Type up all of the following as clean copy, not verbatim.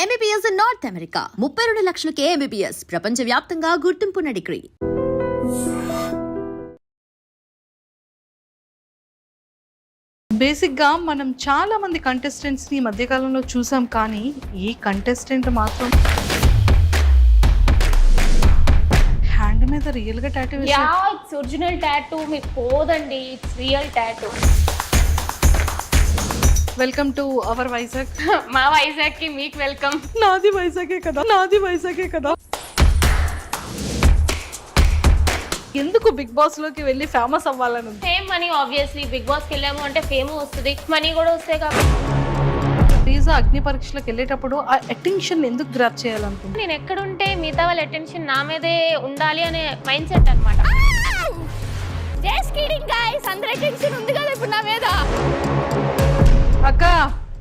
MBBS in North America. 32 లక్షలకే MBBS. ప్రపంచవ్యాప్తంగా గుర్తింపున్న degree. బేసిక్గా మనం చాలా మంది కంటెస్టెంట్స్ని ఈ మధ్యకాలంలో చూసాం, కానీ ఈ కంటెస్టెంట్ మాత్రం హ్యాండ్ మీద రియల్గా టాటూ ఇట్స్ ఒరిజినల్ టాటూ. మీకు పోదండి, it's real tattoo. Welcome to our Vizag. మా వైజాగ్ కి మీకు వెల్కమ్. నాది వైజాగే కదా. ఎందుకు బిగ్ బాస్ లోకి వెళ్ళి ఫేమస్ అవ్వాలని? Fame money, obviously big boss కి వెళ్ళాము అంటే ఫేమ్ వస్తుంది, మనీ కూడా వస్తాయి కాబట్టి. శ్రీజా అగ్ని పరీక్షలకు వెళ్ళేటప్పుడు ఆ అటెన్షన్ ఎందుకు గ్రాప్ చేయాలనుకుంటున్నా? నేను ఎక్కడుంటే మిగతా వాళ్ళ అటెన్షన్ నా మీదే ఉండాలి అనే మైండ్ సెట్ అనమాట. జస్ట్ కిడింగ్ గైస్, అందరి అటెన్షన్ ఉంది కదా ఇప్పుడు నా మీద. అక్క,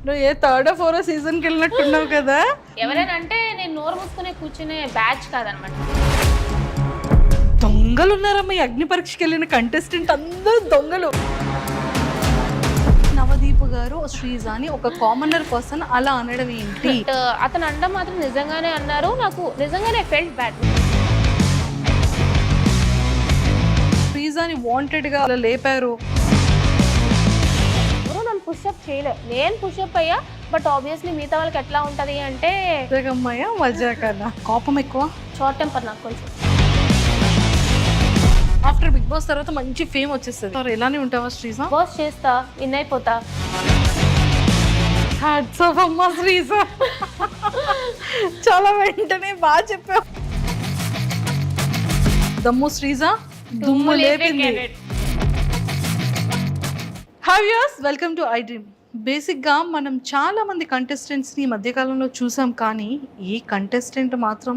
నువ్వు ఏ థర్డ్ ఫోర్త్ సీజన్కి వెళ్ళినట్టున్నావు కదా. ఎవరైనా అంటే నేను నోరు మూసుకునే కూర్చునే బ్యాచ్ కాదనమాట. దొంగలు ఉన్నారమ్మా ఈ అగ్ని పరీక్షకి వెళ్ళిన కంటెస్టెంట్, అందరూ దొంగలు. నవదీప్ గారు శ్రీజాని ఒక కామనర్ పర్సన్ అలా అనడం ఏంటి? అతను అనడం మాత్రం నిజంగానే అన్నారు, నాకు నిజంగానే ఫెల్ట్ బ్యాడ్. శ్రీజాని వాంటెడ్ గా అలా లేపారు. పుషప్ చేయలే, నేను పుషప్ అయ్యా, బట్ ఆబ్వియస్లీ మిగతా వాళ్ళకి ఎట్లా ఉంటది అంటే అమ్మాయ మజా కన్నా కోపం ఎక్కువ, షార్ట్ టెంపర్ నాకు కొంచెం. ఆఫ్టర్ బిగ్ బాస్ తర్వాత మంచి ఫేమ్ వచ్చేస్తుంది. ఎలానే ఉంటావా శ్రీజా? బాస్ చేస్తా, విన్ అయిపోతా. హ్యాట్స్ ఆఫ్ అమ్మా శ్రీజా, చాలా వెంటనే బాగా చెప్పావు. దమ్ము శ్రీజా దుమ్ము లేపింది. Hi viewers, welcome to I dream. బేసిక్గా మనం చాలా మంది కంటెస్టెంట్స్ని ఈ మధ్యకాలంలో చూసాం, కానీ ఈ కంటెస్టెంట్ మాత్రం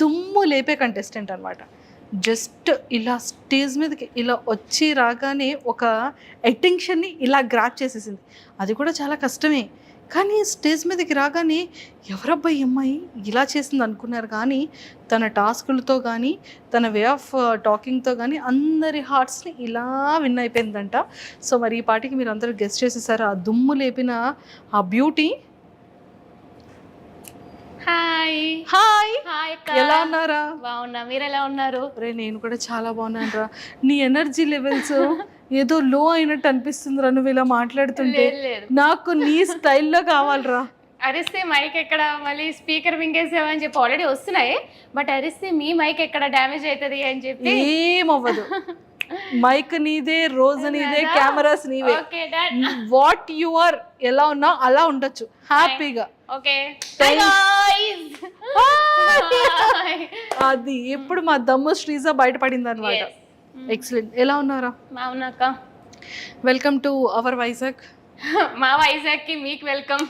దుమ్ము లేపే కంటెస్టెంట్ అనమాట. జస్ట్ ఇలా స్టేజ్ మీదకి ఇలా వచ్చి రాగానే ఒక అటెన్షన్ని ఇలా గ్రాప్ చేసేసింది. అది కూడా చాలా కష్టమే, కానీ స్టేజ్ మీదకి రాగానే ఎవరబ్బాయి అమ్మాయి ఇలా చేసింది అనుకున్నారు, కానీ తన టాస్కులతో కానీ తన వే ఆఫ్ టాకింగ్తో కానీ అందరి హార్ట్స్ని ఇలా విన్ అయిపోయిందంట. సో మరి ఈ పాటికి మీరు అందరూ గెస్ట్ చేసేసారు ఆ దుమ్ము లేపిన ఆ బ్యూటీ. హాయ్ హాయ్, హాయ్, ఎలా ఉన్నారా? బాగున్నా, మీరు ఎలా ఉన్నారు? రే నేను కూడా చాలా బాగున్నాను రా. నీ ఎనర్జీ లెవెల్స్ ఏదో లో అయినట్టు అనిపిస్తుందిరా నువ్వు ఇలా మాట్లాడుతుంటే. నాకు నీ స్టైల్లో కావాలరా. అరిస్తే మైక్ ఎక్కడ, మళ్ళీ స్పీకర్ వింగేసామని చెప్పి ఆల్రెడీ వస్తున్నాయి, బట్ అరిస్తే మీ మైక్ ఎక్కడ డ్యామేజ్ అవుతుంది అని చెప్పి. ఏమవ్వదు, మైక్ నీదే, రోజు నీదే, కెమెరాస్ నీవే. వాట్ యు ఆర్, ఎలా ఉన్నా అలా ఉండొచ్చు హ్యాపీగా. ఓకే, అది ఎప్పుడు మా దమ్ము శ్రీజా బయటపడింది అనమాట. ఎక్సలెంట్, ఎలా ఉన్నారా? బాగున్నాక. Welcome to our Vizag. మా వైజాగ్ కి మీకు వెల్కమ్.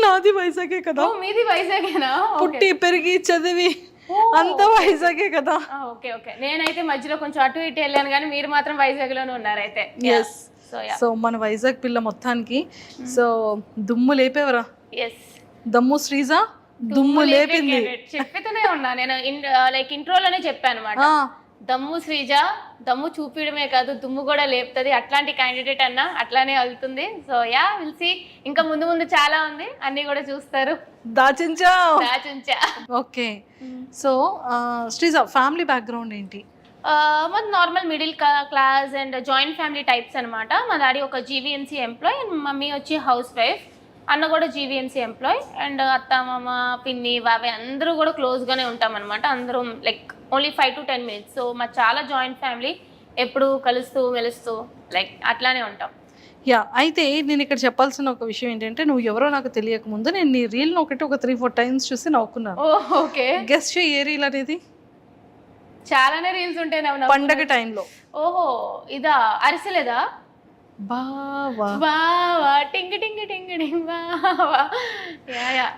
నాది వైజాగే కదా. మీది వైజాగేనా? పుట్టి పెరిగి చదివి అంత వైజాగే కదా. ఓకే ఓకే, నేనైతే మధ్యలో కొంచెం అటు ఇటు వెళ్ళాను, కానీ మీరు మాత్రం వైజాగ్ లోనే ఉన్నారు అయితే. ఎస్, సో మన వైజాగ్ పిల్ల మొత్తానికి సో దుమ్ము లేపేవరా? ఎస్, దమ్ము శ్రీజా దుమ్ము లేపింది. చెప్పితేనే ఉన్నా నేను, లైక్ ఇంట్రోలోనే చెప్పాను అనమాట. దమ్ము శ్రీజ దమ్ము చూపించడమే కాదు, దుమ్ము కూడా లేపుతుంది. అట్లాంటి క్యాండిడేట్ అన్న అట్లానే వెళ్తుంది. So yeah, will see. ఇంకా ముందు ముందు చాలా ఉంది, అన్ని కూడా చూస్తారు. దాచించా. Okay, so Sreeja family background ఏంటి? మాది normal middle class and joint family types అనమాట. మా డాడీ ఒక జీవీఎంసీ ఎంప్లాయ్ అండ్ మమ్మీ వచ్చి హౌస్ వైఫ్. అన్న కూడా జీవీఎంసీ ఎంప్లాయ్ అండ్ అత్త మామ పిన్ని బాబాయ్ అందరూ కూడా క్లోజ్గానే ఉంటాం అనమాట. అందరూ like only 5 to 10 minutes. So మా చాలా జాయింట్ ఫ్యామిలీ, ఎప్పుడు కలుస్తూ మెలుస్తూ లైక్ అట్లానే ఉంటాం. యా, అయితే నేను ఇక్కడ చెప్పాల్సిన ఒక విషయం ఏంటంటే, నువ్వు ఎవరో నాకు తెలియక ముందు నేను నీ రీల్ని ఒక 3-4 times చూసి నవ్వుకున్నాను. ఓకే, గెస్ట్ ఏ రీల్ అనేది? చాలానే రీల్స్ ఉంటాయి పండగ టైంలో. ఓహో, ఇదా అరిసెలేదా? బావా బావా టింగ్ టింగ్ టింగ్ టింగ్ బావా.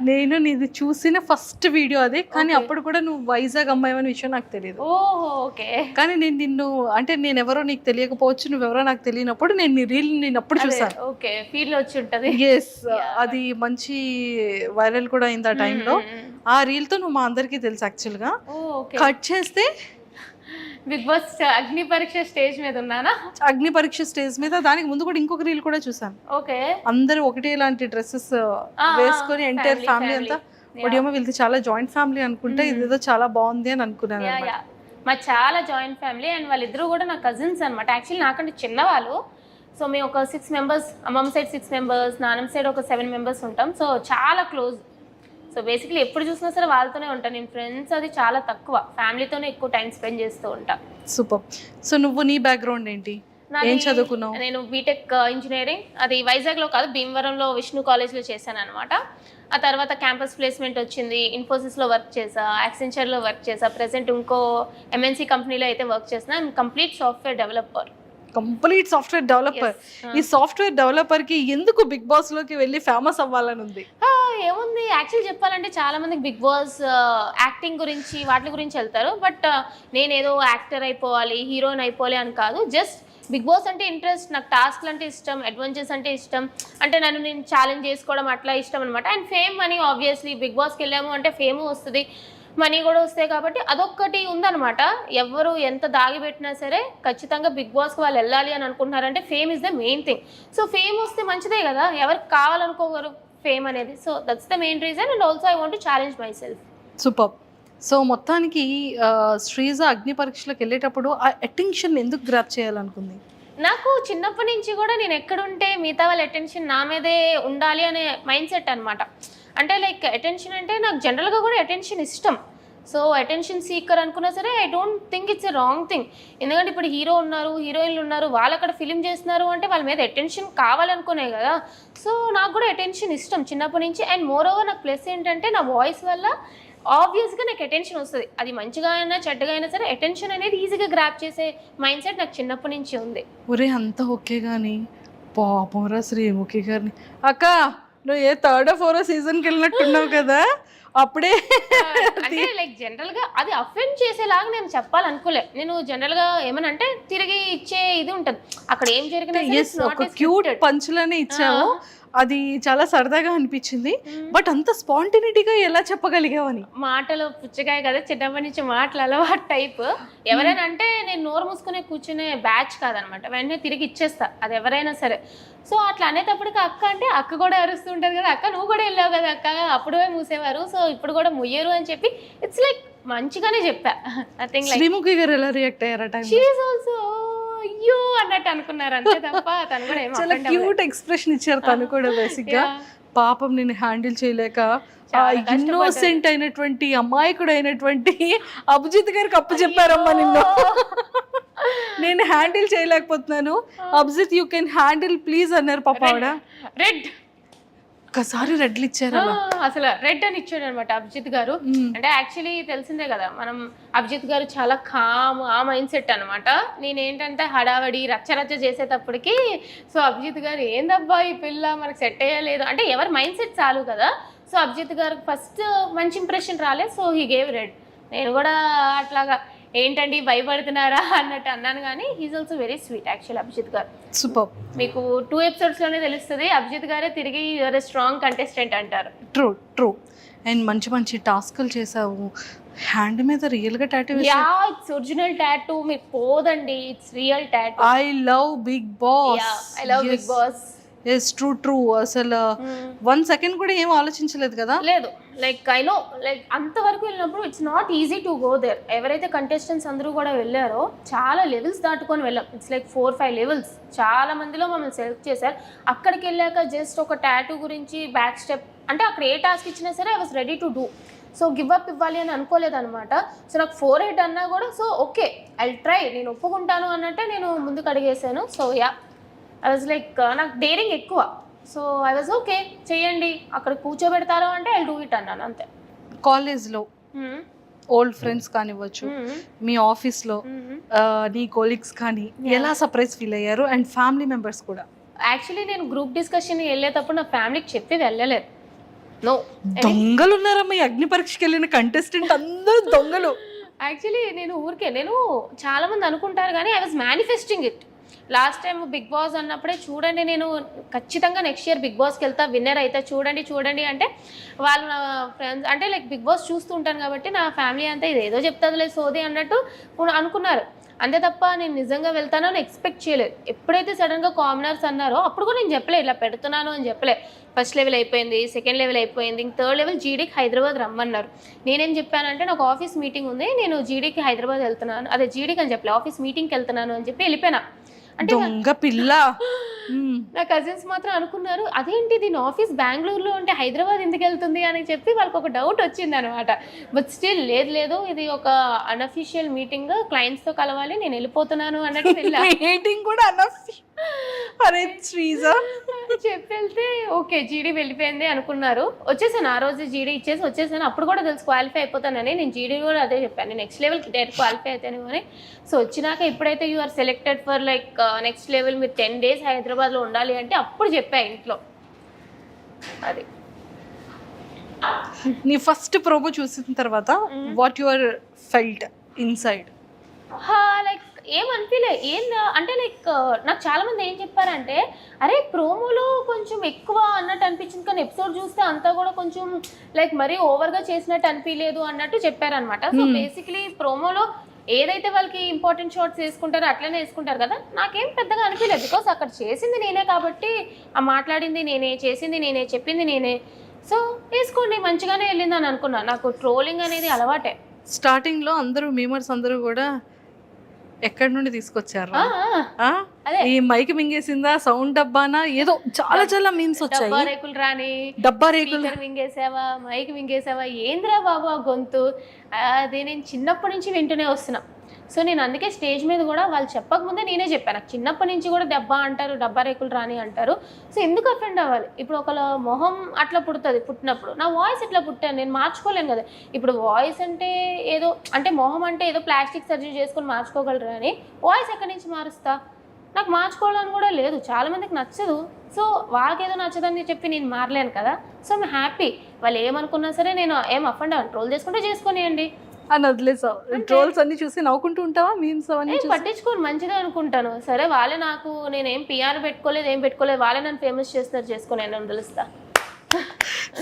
నేను నీది చూసిన ఫస్ట్ వీడియో అదే, కానీ అప్పుడు కూడా నువ్వు వైజాగ్ అమ్మాయి అనే విషయం నాకు తెలియదు. ఓహో, ఓకే. కానీ నేను నిన్ను అంటే నేను ఎవరో నీకు తెలియకపోవచ్చు, నువ్వెవరో నాకు తెలియనప్పుడు నేను నీ రీల్ నేను అప్పుడు చూసాను. ఓకే, ఫీల్ వచ్చి ఉంటది. ఎస్, అది మంచి వైరల్ కూడా అయింది ఆ టైంలో. ఆ రీల్ తో నువ్వు మా అందరికీ తెలుసు. యాక్చువల్గా కట్ చేస్తే బిగ్ బాస్ అగ్ని పరీక్ష స్టేజ్ మీద ఉన్నానా? అగ్ని పరీక్ష స్టేజ్ మీద, దానికి ముందు కూడా ఇంకొక రీల్ కూడా చూసాను. ఓకే, అందరూ ఒకటే లాంటి డ్రెస్సెస్ వేసుకొని ఎంటైర్ ఫ్యామిలీ అంతా. ఒకటేమో వీళ్ళకి చాలా జాయింట్ ఫ్యామిలీ అనుకుంటే, ఇదేదో చాలా బాగుంది అని అనుకున్నాను. మా చాలా జాయింట్ ఫ్యామిలీ అండ్ వాళ్ళిద్దరూ కూడా నా కజిన్స్ అనమాట. యాక్చువల్లీ నాకంటే చిన్నవాళ్ళు. సో మేము ఒక 6 మెంబర్స్, అమ్మమ్మ సైడ్ 6 మెంబర్స్, నాన్నమ్మ సైడ్ ఒక 7 మెంబర్స్ ఉంటాం. సో చాలా క్లోజ్. సో బేసిక్లీ ఎప్పుడు చూసినా సరే వాళ్ళతోనే ఉంటాను. నేను ఫ్రెండ్స్ అది చాలా తక్కువ, ఫ్యామిలీతోనే ఎక్కువ టైం స్పెండ్ చేస్తూ ఉంటాను. సూపర్. సో నువ్వు నీ బ్యాక్గ్రౌండ్ ఏంటి, ఏం చదువుకున్నావు? నేను బీటెక్ ఇంజనీరింగ్, అది వైజాగ్లో కాదు భీమవరంలో విష్ణు కాలేజ్లో చేశాను అనమాట. ఆ తర్వాత క్యాంపస్ ప్లేస్మెంట్ వచ్చింది, ఇన్ఫోసిస్లో వర్క్ చేసా, యాక్సెంచర్లో వర్క్ చేసా, ప్రెసెంట్ ఇంకో ఎంఎన్సీ కంపెనీలో అయితే వర్క్ చేసిన. Complete software developer. Complete software developer. ఈ సాఫ్ట్వేర్ డెవలపర్ కి ఎందుకు బిగ్ బాస్ లోకి వెళ్ళి ఫేమస్ అవ్వాలని ఉంది? ఏముంది, యాక్చువల్ చెప్పాలంటే చాలా మందికి బిగ్ బాస్ యాక్టింగ్ గురించి వాటి గురించి వెళ్తారు. బట్ నేనేదో యాక్టర్ అయిపోవాలి, హీరోయిన్ అయిపోవాలి అని కాదు. జస్ట్ బిగ్ బాస్ అంటే ఇంట్రెస్ట్, నాకు టాస్క్లు అంటే ఇష్టం, అడ్వెంచర్స్ అంటే ఇష్టం, అంటే నేను ఛాలెంజ్ చేసుకోవడం అట్లా ఇష్టం అనమాట. And fame money, obviously big బాస్కి వెళ్ళాము అంటే ఫేమ్ వస్తుంది, మనీ కూడా వస్తాయి. కాబట్టి అదొక్కటి ఉందన్నమాట. ఎవరు ఎంత దాగిపెట్టినా సరే ఖచ్చితంగా బిగ్ బాస్కి వాళ్ళు వెళ్ళాలి అని అనుకుంటున్నారంటే fame is the main thing. So fame వస్తే మంచిదే కదా, ఎవరికి కావాలనుకోగలరు ఫేమ్ అనేది. So that's the main reason. And also I want to challenge myself. Super. So మొత్తానికి శ్రీజ అగ్ని పరీక్షలకు వెళ్ళేటప్పుడు ఆ అటెన్షన్ ఎందుకు గ్రాప్ చేయాలనుకుంది? నాకు చిన్నప్పటి నుంచి కూడా నేను ఎక్కడుంటే మిగతా వాళ్ళ అటెన్షన్ నా మీదే ఉండాలి అనే మైండ్ సెట్ అనమాట. అంటే లైక్ అటెన్షన్ అంటే నాకు జనరల్గా కూడా అటెన్షన్ ఇష్టం. సో అటెన్షన్ సీకర్ అనుకున్నా సరే I don't think it's a wrong thing. ఎందుకంటే ఇప్పుడు హీరో ఉన్నారు, హీరోయిన్లు ఉన్నారు, వాళ్ళు అక్కడ ఫిలిం చేస్తున్నారు అంటే వాళ్ళ మీద అటెన్షన్ కావాలనుకునే కదా. సో నాకు కూడా అటెన్షన్ ఇష్టం చిన్నప్పటి నుంచి. అండ్ మోర్ ఓవర్ నాకు ప్లస్ ఏంటంటే నా వాయిస్ వల్ల ఆబ్వియస్గా నాకు అటెన్షన్ వస్తుంది. అది మంచిగా అయినా చెడ్డగా అయినా సరే అటెన్షన్ అనేది ఈజీగా గ్రాప్ చేసే మైండ్ సెట్ నాకు చిన్నప్పటి నుంచి ఉంది. ఒరే అంతా ఓకే కానీ పాపంరా శ్రీముఖి గారిని, అక్క నువ్వు ఏ 3rd or 4th సీజన్కి వెళ్ళినట్టున్నావు కదా అప్పుడే. అంటే లైక్ జనరల్గా అది అఫెండ్ చేసేలాగా నేను చెప్పాలనుకోలే. నేను జనరల్గా ఏమనంటే తిరిగి ఇచ్చే ఇది ఉంటుంది, అక్కడ ఏం జరిగినా ఒక క్యూట్ పంచులనే ఇచ్చావు, అది చాలా సరదాగా అనిపించింది. బట్ అంత స్పాంటినిటీగా ఎలా చెప్పగలిగావని? మాటలు పుచ్చకాయ కదా, చిన్నప్పటి నుంచి మాటలు అలవాటు టైప్. ఎవరైనా అంటే నేను నోరు మూసుకునే కూర్చునే బ్యాచ్ కాదనమాట, వెంటనే తిరిగి ఇచ్చేస్తా అది ఎవరైనా సరే. సో అట్లా అనేటప్పటికి అక్క అంటే అక్క కూడా అరుస్తుంటుంది కదా, అక్క నువ్వు కూడా వెళ్ళావు కదా అక్క, అప్పుడే మూసేవారు, సో ఇప్పుడు కూడా ముయ్యరు అని చెప్పి ఇట్స్ లైక్ మంచిగానే చెప్పా. Nothing like. శ్రీముఖి గారు ఎలా రియాక్ట్ అయ్యారట? షీ ఈజ్ ఆల్సో అయ్యో అన్నట్టు అనుకున్నారు అంతే తప్ప తను కూడా ఏమో చాలా క్యూట్ ఎక్స్ప్రెషన్ ఇచ్చారు తను కూడా. బేసిక్ గా పాపం నేను హ్యాండిల్ చేయలేక ఇన్నోసెంట్ అయినటువంటి అమాయకుడు అయినటువంటి అభిజిత్ గారికి అప్పు చెప్పారమ్మా నిన్ను, నేను హ్యాండిల్ చేయలేకపోతున్నాను, Abhijeet you can handle please అన్నారు పాప ఆవిడ. రెడ్ ఒక్కసారి రెడ్లు ఇచ్చారు, అసలు రెడ్ అని ఇచ్చాడు అనమాట అభిజిత్ గారు. అంటే యాక్చువల్లీ తెలిసిందే కదా మనం, అభిజిత్ గారు చాలా కామ్, ఆ మైండ్ సెట్ అనమాట. నేనేంటంటే హడావడి రచ్చరచ్చ చేసేటప్పటికి సో అభిజిత్ గారు ఏందబ్బా ఈ పిల్ల మనకు సెట్ అయ్యలేదు అంటే ఎవరి మైండ్ సెట్ చాలు కదా. సో అభిజిత్ గారికి ఫస్ట్ మంచి ఇంప్రెషన్ రాలేదు, సో హీ గేవ్ రెడ్. నేను కూడా అట్లాగా ఏంటండి భయపడుతున్నారా అన్నట్టు అన్నాను, కానీ he's also very sweet actual Abhijit గారు. సూపర్. మీకు 2 ఎపిసోడ్స్లోనే తెలుస్తుంది అభిజిత్ గారే తిరిగి యువర్ స్ట్రాంగ్ కంటెస్టెంట్ అంటారు. True true. అండ్ మంచి మంచి టాస్క్లు చేసావు. హ్యాండ్ మీద రియల్ గా tattoo? Yeah, it's original tattoo, మీకు పోదండి, it's real tattoo. I love Bigg Boss. Yeah, I love Bigg Boss. Yes, true true. అసలు 1 సెకండ్ కూడా ఏం ఆలోచించలేదు కదా? లేదు, లైక్ ఐ నో, లైక్ అంతవరకు వెళ్ళినప్పుడు it's not easy to go there. ఎవరైతే కంటెస్టెంట్స్ అందరూ కూడా వెళ్ళారో చాలా లెవెల్స్ దాటుకొని వెళ్ళాం. It's like 4-5 levels. చాలా మందిలో మమ్మల్ని సెలెక్ట్ చేశారు. అక్కడికి వెళ్ళాక జస్ట్ ఒక టాటూ గురించి బ్యాక్ స్టెప్ అంటే అక్కడ ఏ టాస్క్ ఇచ్చినా సరే I was ready to do. So give up ఇవ్వాలి అని అనుకోలేదు అనమాట. సో నాకు 4-8 అన్నా కూడా సో ఓకే ఐ ట్రై, నేను ఒప్పుకుంటాను అన్నట్టే నేను ముందుకు అడిగేసాను. So yeah, I was like నాకు డేరింగ్ ఎక్కువ. సో ఐ వాజ్ ఓకే చేయండి, అక్కడ కూర్చోబెడతారు అంటే ఐ డూ ఇట్ అన్నాను అంతే. కాలేజ్లో ఓల్డ్ ఫ్రెండ్స్ కానివ్వచ్చు, మీ ఆఫీస్లో నీ కొలీగ్స్ కానీ ఎలా సర్ప్రైజ్ ఫీల్ అయ్యారు? అండ్ ఫ్యామిలీ మెంబర్స్ కూడా? యాక్చువల్లీ నేను గ్రూప్ డిస్కషన్ వెళ్ళేటప్పుడు నా ఫ్యామిలీకి చెప్పి వెళ్ళలేదు. నో, దొంగలు ఉన్నారమ్మా ఈ అగ్ని పరీక్షకి వెళ్ళిన కంటెస్టెంట్ అందరూ దొంగలు. యాక్చువల్లీ నేను చాలా మంది అనుకుంటారు కానీ I was manifesting it. Last time Bigg Boss అన్నప్పుడే చూడండి నేను ఖచ్చితంగా నెక్స్ట్ ఇయర్ బిగ్ బాస్కి వెళ్తా, విన్నర్ అయితే చూడండి అంటే వాళ్ళు నా ఫ్రెండ్స్ అంటే లైక్ బిగ్ బాస్ చూస్తూ ఉంటాను కాబట్టి నా ఫ్యామిలీ అంతా ఇది ఏదో చెప్తుంది లేదు సోది అన్నట్టు అనుకున్నారు. అంతే తప్ప నేను నిజంగా వెళ్తానో అని ఎక్స్పెక్ట్ చేయలేదు. ఎప్పుడైతే సడన్గా కామనర్స్ అన్నారో అప్పుడు కూడా నేను చెప్పలేదు ఇలా పెడుతున్నాను అని చెప్పలేదు. ఫస్ట్ లెవెల్ అయిపోయింది, సెకండ్ లెవెల్ అయిపోయింది, ఇంక థర్డ్ లెవెల్ జీడీకి హైదరాబాద్ రమ్మన్నారు. నేనేం చెప్పానంటే నాకు ఆఫీస్ మీటింగ్ ఉంది, నేను జీడీకి హైదరాబాద్ వెళ్తున్నాను, అదే జీడీకి అని చెప్పలే, ఆఫీస్ మీటింగ్కి వెళ్తున్నాను అని చెప్పి వెళ్ళిపోయినా. అంటే దొంగ పిల్ల. నా కజిన్స్ మాత్రం అనుకున్నారు అదేంటి దీని ఆఫీస్ బెంగళూరులో ఉంటే హైదరాబాద్ ఎందుకు వెళ్తుంది అని చెప్పి వాళ్ళకి ఒక డౌట్ వచ్చింది అనమాట. బట్ స్టిల్ లేదు ఇది ఒక అన్అఫీషియల్ మీటింగ్, క్లయింట్స్తో కలవాలి, నేను వెళ్ళిపోతున్నాను అన్నట్టు వెళ్ళా. మీటింగ్ కూడా అరే శ్రీజా చెప్పి వెళ్తే ఓకే జీడీ వెళ్ళిపోయింది అనుకున్నారు. వచ్చేసాను ఆ రోజు జీడీ ఇచ్చేసి వచ్చేసాను. అప్పుడు కూడా తెలుసు క్వాలిఫై అయిపోతానని. నేను జీడీ కూడా అదే చెప్పాను, నేను నెక్స్ట్ లెవెల్కి డైరెక్ట్ క్వాలిఫై అవుతాను అని. సో వచ్చినాక ఎప్పుడైతే you are selected for like next level, మీరు 10 days హైదరాబాద్లో ఉండాలి అంటే అప్పుడు చెప్పా ఇంట్లో. అది నీ ఫస్ట్ ప్రోమో చూసిన తర్వాత what your felt inside? Like ఏమనిపించలే అంటే లైక్ నాకు చాలా మంది ఏం చెప్పారంటే అరే ప్రోమోలో కొంచెం ఎక్కువ అన్నట్టు అనిపించింది, కానీ ఎపిసోడ్ చూస్తే అంతా కూడా కొంచెం లైక్ మరీ ఓవర్గా చేసినట్టు అనిపించలేదు అన్నట్టు చెప్పారనమాట. సో బేసిక్లీ ప్రోమోలో ఏదైతే వాళ్ళకి ఇంపార్టెంట్ షార్ట్స్ వేసుకుంటారో అట్లనే వేసుకుంటారు కదా, నాకేం పెద్దగా అనిపించలేదు. బికాస్ అక్కడ చేసింది నేనే కాబట్టి, ఆ మాట్లాడింది నేనే, చేసింది నేనే, చెప్పింది నేనే. సో వేసుకోండి మంచిగానే వెళ్ళిందని అనుకున్నా. నాకు ట్రోలింగ్ అనేది అలవాటే. స్టార్టింగ్లో అందరూ మీమర్స్ అందరూ కూడా ఎక్కడి నుండి తీసుకొచ్చారు? ఈ మైక్ మింగేసిందా, సౌండ్ డబ్బానా, ఏదో చాలా చాలా మీమ్స్ వచ్చాయి. డబ్బా రేకులు రాని, డబ్బా రేకులు మింగేసావా, మైక్ మింగేసావా, ఏంద్రా బాబు ఆ గొంతు, అది నేను చిన్నప్పటి నుంచి వింటూనే వస్తున్నా. సో నేను అందుకే స్టేజ్ మీద కూడా వాళ్ళు చెప్పకముందే నేనే చెప్పాను, నాకు చిన్నప్పటి నుంచి కూడా దెబ్బ అంటారు, డబ్బా రేకులు రాని అంటారు. సో ఎందుకు అఫెండ్ అవ్వాలి? ఇప్పుడు ఒకళ్ళ మొహం అట్లా పుడుతుంది, పుట్టినప్పుడు నా వాయిస్ ఎట్లా పుట్టాను నేను మార్చుకోలేను కదా. ఇప్పుడు వాయిస్ అంటే ఏదో అంటే మొహం అంటే ఏదో ప్లాస్టిక్ సర్జరీ చేసుకొని మార్చుకోగలరు కానీ వాయిస్ ఎక్కడి నుంచి మారుస్తా? నాకు మార్చుకోవాలని కూడా లేదు, చాలామందికి నచ్చదు. సో వాళ్ళకి ఏదో నచ్చదని చెప్పి నేను మారలేను కదా. సో ఐమ్ హ్యాపీ, వాళ్ళు ఏమనుకున్నా సరే నేను ఏం అఫెండ్ అవ్వను, ట్రోల్ చేసుకుంటే చేసుకొనియండి అని వదిలేసావు. ట్రోల్స్ అన్ని చూసి నవ్వుకుంటూ ఉంటావా? మీమ్స్ అవన్నీ పట్టించుకోని మంచిదే అనుకుంటాను. సరే వాళ్ళే నాకు, నేనేం పిఆర్ పెట్టుకోలేదు, ఏం పెట్టుకోలేదు, వాళ్ళే నన్ను ఫేమస్ చేస్తారు, చేసుకొని నేను తెలుస్తా.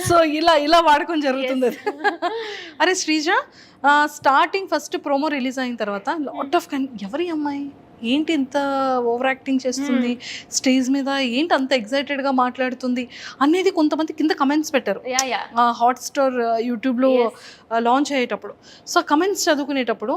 సో ఇలా వాడకం జరుగుతుంది. అరే Sreeja, starting first promo release అయిన తర్వాత లాట్ ఆఫ్ ఎవరి అమ్మాయి ఏంటి ఇంత ఓవర్ యాక్టింగ్ చేస్తుంది స్టేజ్ మీద, ఏంటి అంత ఎక్సైటెడ్గా మాట్లాడుతుంది అనేది కొంతమంది కింద కమెంట్స్ పెట్టారు హాట్స్టార్ యూట్యూబ్లో లాంచ్ అయ్యేటప్పుడు. సో కమెంట్స్ చదువుకునేటప్పుడు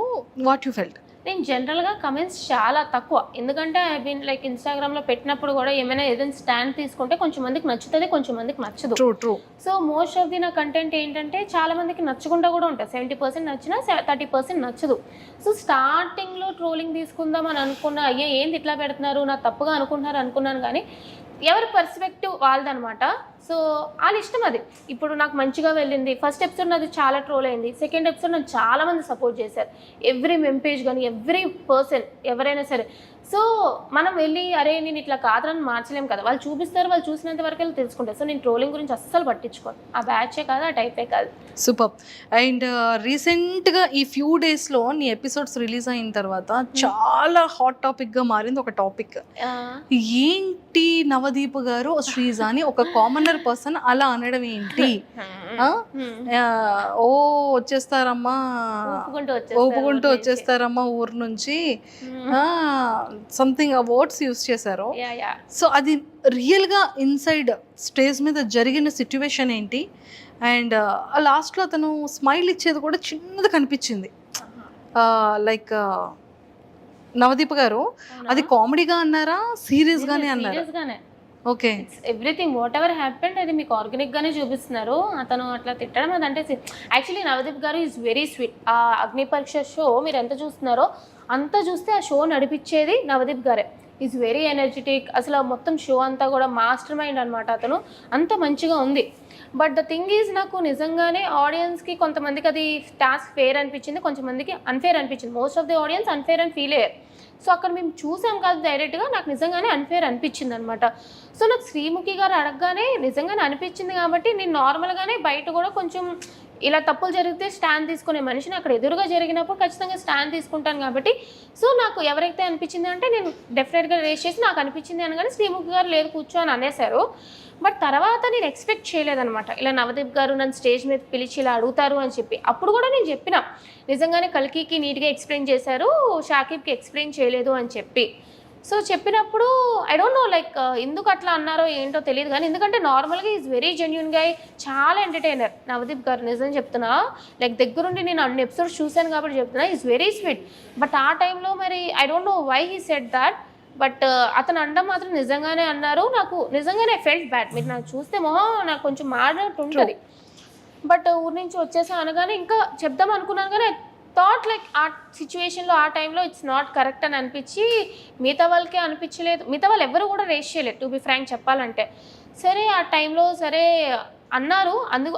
వాట్ యూ ఫెల్ట్? నేను జనరల్గా కమెంట్స్ చాలా తక్కువ, ఎందుకంటే ఐ మీన్ లైక్ ఇన్స్టాగ్రామ్లో పెట్టినప్పుడు కూడా ఏమైనా ఏదైనా స్టాండ్ తీసుకుంటే కొంచెం మందికి నచ్చుతుంది, కొంచెం మందికి నచ్చదు. True. So most of the నా కంటెంట్ ఏంటంటే చాలా మందికి నచ్చకుండా కూడా ఉంటుంది. 70% నచ్చినా 30% నచ్చదు. సో స్టార్టింగ్లో ట్రోలింగ్ తీసుకుందాం అని అనుకున్నా, అయ్యే ఏంది ఇట్లా పెడుతున్నారు, నా తప్పుగా అనుకున్నాను కానీ ఎవరి పర్స్పెక్టివ్ వాళ్ళదనమాట. సో వాళ్ళ ఇష్టం అది. ఇప్పుడు నాకు మంచిగా వెళ్ళింది, ఫస్ట్ ఎపిసోడ్ నాది చాలా ట్రోల్ అయింది, సెకండ్ ఎపిసోడ్ నాకు చాలామంది సపోర్ట్ చేశారు, ఎవ్రీ మెంపేజ్ కానీ ఎవ్రీ పర్సన్ ఎవరైనా సరే. సో మనం వెళ్ళి అరే నేను ఇట్లా కాదని మార్చలేం కదా, వాళ్ళు చూపిస్తారు, వాళ్ళు చూసినంత వరకు వెళ్ళి తెలుసుకుంటారు. సో నేను ట్రోలింగ్ గురించి అస్సలు పట్టించుకోను, ఆ బ్యాచే కాదు, ఆ టైపే కాదు. సూపర్. అండ్ రీసెంట్గా ఈ ఫ్యూ డేస్లో నీ ఎపిసోడ్స్ రిలీజ్ అయిన తర్వాత చాలా హాట్ టాపిక్గా మారింది ఒక టాపిక్. ఏంటి నవదీప్ గారు శ్రీజ అని ఒక కామనర్ పర్సన్ అలా అనడం ఏంటి? ఓ వచ్చేస్తారమ్మా, ఊపుకుంటూ వచ్చేస్తారమ్మా ఊరు నుంచి, సంథింగ్ వర్డ్స్ యూస్ చేశారు. సో అది రియల్గా ఇన్సైడ్ స్టేజ్ మీద జరిగిన సిచ్యువేషన్ ఏంటి? అండ్ లాస్ట్లో అతను స్మైల్ ఇచ్చేది కూడా చిన్నది కనిపించింది. లైక్ నవదీప్ గారు అది కామెడీగా అన్నారా, సీరియస్గానే అన్నారా? Okay, everything what ever happened అది మీకు ఆర్గానిక్గానే చూపిస్తున్నారు. అతను అట్లా తిట్టడం అదంటే యాక్చువల్లీ నవదీప్ గారు ఈజ్ వెరీ స్వీట్. ఆ అగ్ని పరీక్ష షో మీరు ఎంత చూస్తున్నారో అంత చూస్తే ఆ షో నడిపించేది నవదీప్ గారే. ఈజ్ వెరీ ఎనర్జెటిక్, అసలు మొత్తం షో అంతా కూడా మాస్టర్ మైండ్ అనమాట. అతను అంత మంచిగా ఉంది. బట్ ద థింగ్ ఈజ్ నాకు నిజంగానే ఆడియన్స్కి కొంతమందికి అది టాస్క్ ఫేర్ అనిపించింది, కొంతమందికి అన్ఫేర్ అనిపించింది. Most of the audience unfair అని ఫీల్ అయ్యారు. సో అక్కడ మేము చూసాం కాదు డైరెక్ట్గా, నాకు నిజంగానే అన్ఫేర్ అనిపించింది అనమాట. సో నాకు శ్రీముఖి గారు అడగగానే నిజంగానే అనిపించింది కాబట్టి నేను నార్మల్గానే బయట కూడా కొంచెం ఇలా తప్పులు జరిగితే స్టాండ్ తీసుకునే మనిషిని, అక్కడ ఎదురుగా జరిగినప్పుడు ఖచ్చితంగా స్టాండ్ తీసుకుంటాను కాబట్టి. సో నాకు ఎవరైతే అనిపించింది అంటే నేను డెఫినెట్గా రేస్ చేసి నాకు అనిపించింది అనగానే శ్రీముఖి గారు లేదు కూర్చో అని అనేశారు. బట్ తర్వాత నేను ఎక్స్పెక్ట్ చేయలేదనమాట, ఇలా నవదీప్ గారు నన్ను స్టేజ్ మీద పిలిచి ఇలా అడుగుతారు అని చెప్పి. అప్పుడు కూడా నేను చెప్పిన, నిజంగానే కల్కికి నీట్గా ఎక్స్ప్లెయిన్ చేశారు, షాకిబ్కి ఎక్స్ప్లెయిన్ చేయలేదు అని చెప్పి. సో చెప్పినప్పుడు ఐ డోంట్ నో లైక్ ఎందుకు అట్లా అన్నారో ఏంటో తెలియదు, కానీ ఎందుకంటే నార్మల్గా ఈజ్ వెరీ జెన్యున్ గా, చాలా ఎంటర్టైనర్ నవదీప్ గారు. నిజం చెప్తున్నా, లైక్ దగ్గరుండి నేను అన్ని ఎపిసోడ్స్ చూశాను కాబట్టి చెప్తున్నా, ఈజ్ వెరీ స్వీట్. బట్ ఆ టైంలో మరి I don't know why he said that, but అతను అనడం మాత్రం నిజంగానే అన్నారు. నాకు నిజంగానే ఫెల్ట్ బ్యాడ్. మీరు నాకు చూస్తే మొహం నాకు కొంచెం మాడినట్టు ఉంటుంది. బట్ ఊరి నుంచి వచ్చేసా అనగానే ఇంకా చెప్దాం అనుకున్నాను, కానీ థాట్ లైక్ ఆ సిచ్యువేషన్లో ఆ టైంలో ఇట్స్ నాట్ కరెక్ట్ అని అనిపించి మిగతా వాళ్ళకే అనిపించలేదు. మిగతా వాళ్ళు ఎవరు కూడా రేస్ చేయలేదు, టు బి ఫ్రాంక్ చెప్పాలంటే. సరే ఆ టైంలో సరే అన్నారు,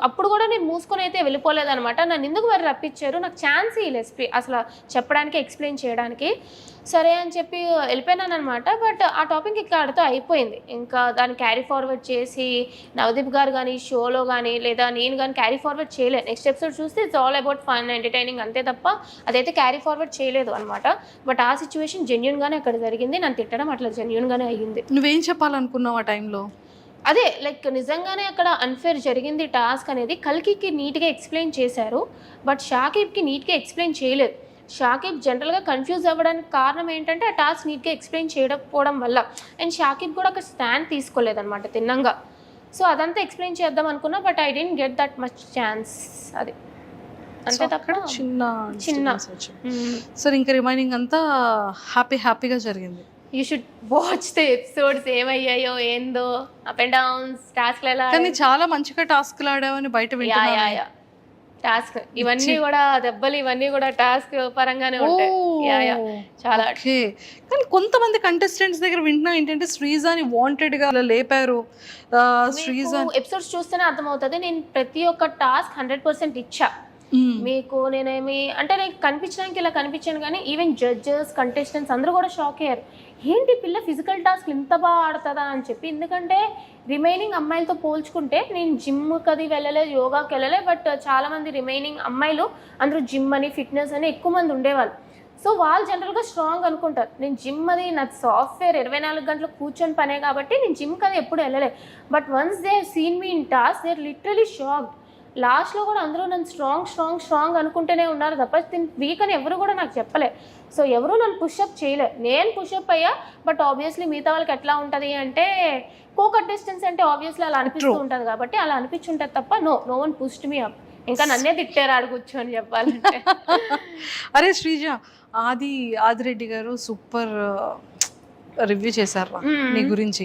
అప్పుడు కూడా నేను మూసుకొని అయితే వెళ్ళిపోలేదనమాట. నన్ను ఎందుకు మరి రప్పించారు, నాకు ఛాన్స్ ఇవ్వలేదు అసలు చెప్పడానికి, ఎక్స్ప్లెయిన్ చేయడానికి. సరే అని చెప్పి వెళ్ళిపోయినాను అనమాట. బట్ ఆ టాపిక్ ఇక్కడితో అయిపోయింది. ఇంకా దాన్ని క్యారీ ఫార్వర్డ్ చేసి నవదీప్ గారు కానీ షోలో కానీ లేదా నేను కానీ క్యారీ ఫార్వర్డ్ చేయలేదు. నెక్స్ట్ ఎపిసోడ్ చూస్తే it's all about fun entertaining అంతే తప్ప అదైతే క్యారీ ఫార్వర్డ్ చేయలేదు అనమాట. బట్ ఆ సిచ్యువేషన్ జెన్యున్గానే అక్కడ జరిగింది. నన్ను తిట్టడం అట్లా జెన్యున్గానే అయ్యింది. నువ్వేం చెప్పాలనుకున్నావు ఆ టైంలో? అదే లైక్ నిజంగానే అక్కడ అన్ఫేర్ జరిగింది టాస్క్ అనేది. కల్కికి నీట్గా ఎక్స్ప్లెయిన్ చేశారు, బట్ షాకిబ్కి నీట్గా ఎక్స్ప్లెయిన్ చేయలేదు. షాకిబ్ జనరల్గా కన్ఫ్యూజ్ అవ్వడానికి కారణం ఏంటంటే ఆ టాస్క్ నీట్గా ఎక్స్ప్లెయిన్ చేయకపోవడం వల్ల. అండ్ షాకిబ్ కూడా ఒక స్టాండ్ తీసుకోలేదన్నమాట తిన్నంగా. సో అదంతా ఎక్స్ప్లెయిన్ చేద్దాం అనుకున్నా, but I didn't get that much chance. అది అంతే తప్ప చిన్న. సరే ఇంకా రిమైనింగ్ అంతా హ్యాపీగా జరిగింది. You should watch the episodes, ఏమయ్యాయో ఏందో, అప్ అండ్ డౌన్స్, టాస్క్లు ఎలా. కానీ చాలా మంచిగా టాస్క్లు ఆడావని బయట వింటున్నాను. టాస్క్ ఇవన్నీ కూడా దెబ్బలు, ఇవన్నీ కూడా టాస్క్ పరంగానే ఉంటాయి. చాలా. కానీ కొంతమంది కంటెస్టెంట్స్ దగ్గర వింటున్నా ఏంటంటే శ్రీజాని వాంటెడ్ గా లేపారు. శ్రీజా ఎపిసోడ్స్ చూస్తేనే అర్థమవుతుంది. నేను ప్రతి ఒక్క టాస్క్ 100% ఇచ్చా మీకు. నేనేమి అంటే నేను కనిపించడానికి ఇలా కనిపించాను, కానీ ఈవెన్ జడ్జెస్, కంటెస్టెంట్స్ అందరూ కూడా షాక్ అయ్యారు, ఏంటి పిల్ల ఫిజికల్ టాస్క్ ఇంత బాగా ఆడుతుందా అని చెప్పి. ఎందుకంటే రిమైనింగ్ అమ్మాయిలతో పోల్చుకుంటే నేను జిమ్కి అది వెళ్ళలేదు, యోగాకి వెళ్ళలేదు. బట్ చాలామంది రిమైనింగ్ అమ్మాయిలు అందరూ జిమ్ అని, ఫిట్నెస్ అని ఎక్కువ మంది ఉండేవాళ్ళు. సో వాళ్ళు జనరల్గా స్ట్రాంగ్ అనుకుంటారు. నేను జిమ్ అది నా సాఫ్ట్వేర్ 24 గంటలు కూర్చొని పనే కాబట్టి నేను జిమ్కి అది ఎప్పుడు వెళ్ళలేదు. But once they seen me in task they are literally shocked. లాస్ట్లో కూడా అందరూ నన్ను స్ట్రాంగ్ అనుకుంటూనే ఉన్నారు తప్ప వీక్ అని ఎవరు కూడా నాకు చెప్పలే. సో ఎవరు నన్ను పుషప్ చేయలే, నేను పుషప్ అయ్యా. బట్ ఆబ్వియస్లీ మిగతా వాళ్ళకి ఎట్లా ఉంటుంది అంటే, కో కంటెస్టెంట్స్ అంటే ఆబ్వియస్లీ అలా అనిపిస్తూ ఉంటుంది కాబట్టి అలా అనిపించుంటుంది తప్ప no one pushed me up. ఇంకా నన్నే తిట్టారు ఆడు కూర్చొని చెప్పాలంటే. అరే శ్రీజ, ఆదిరెడ్డి గారు సూపర్ రివ్యూ చేశారు నీ గురించి.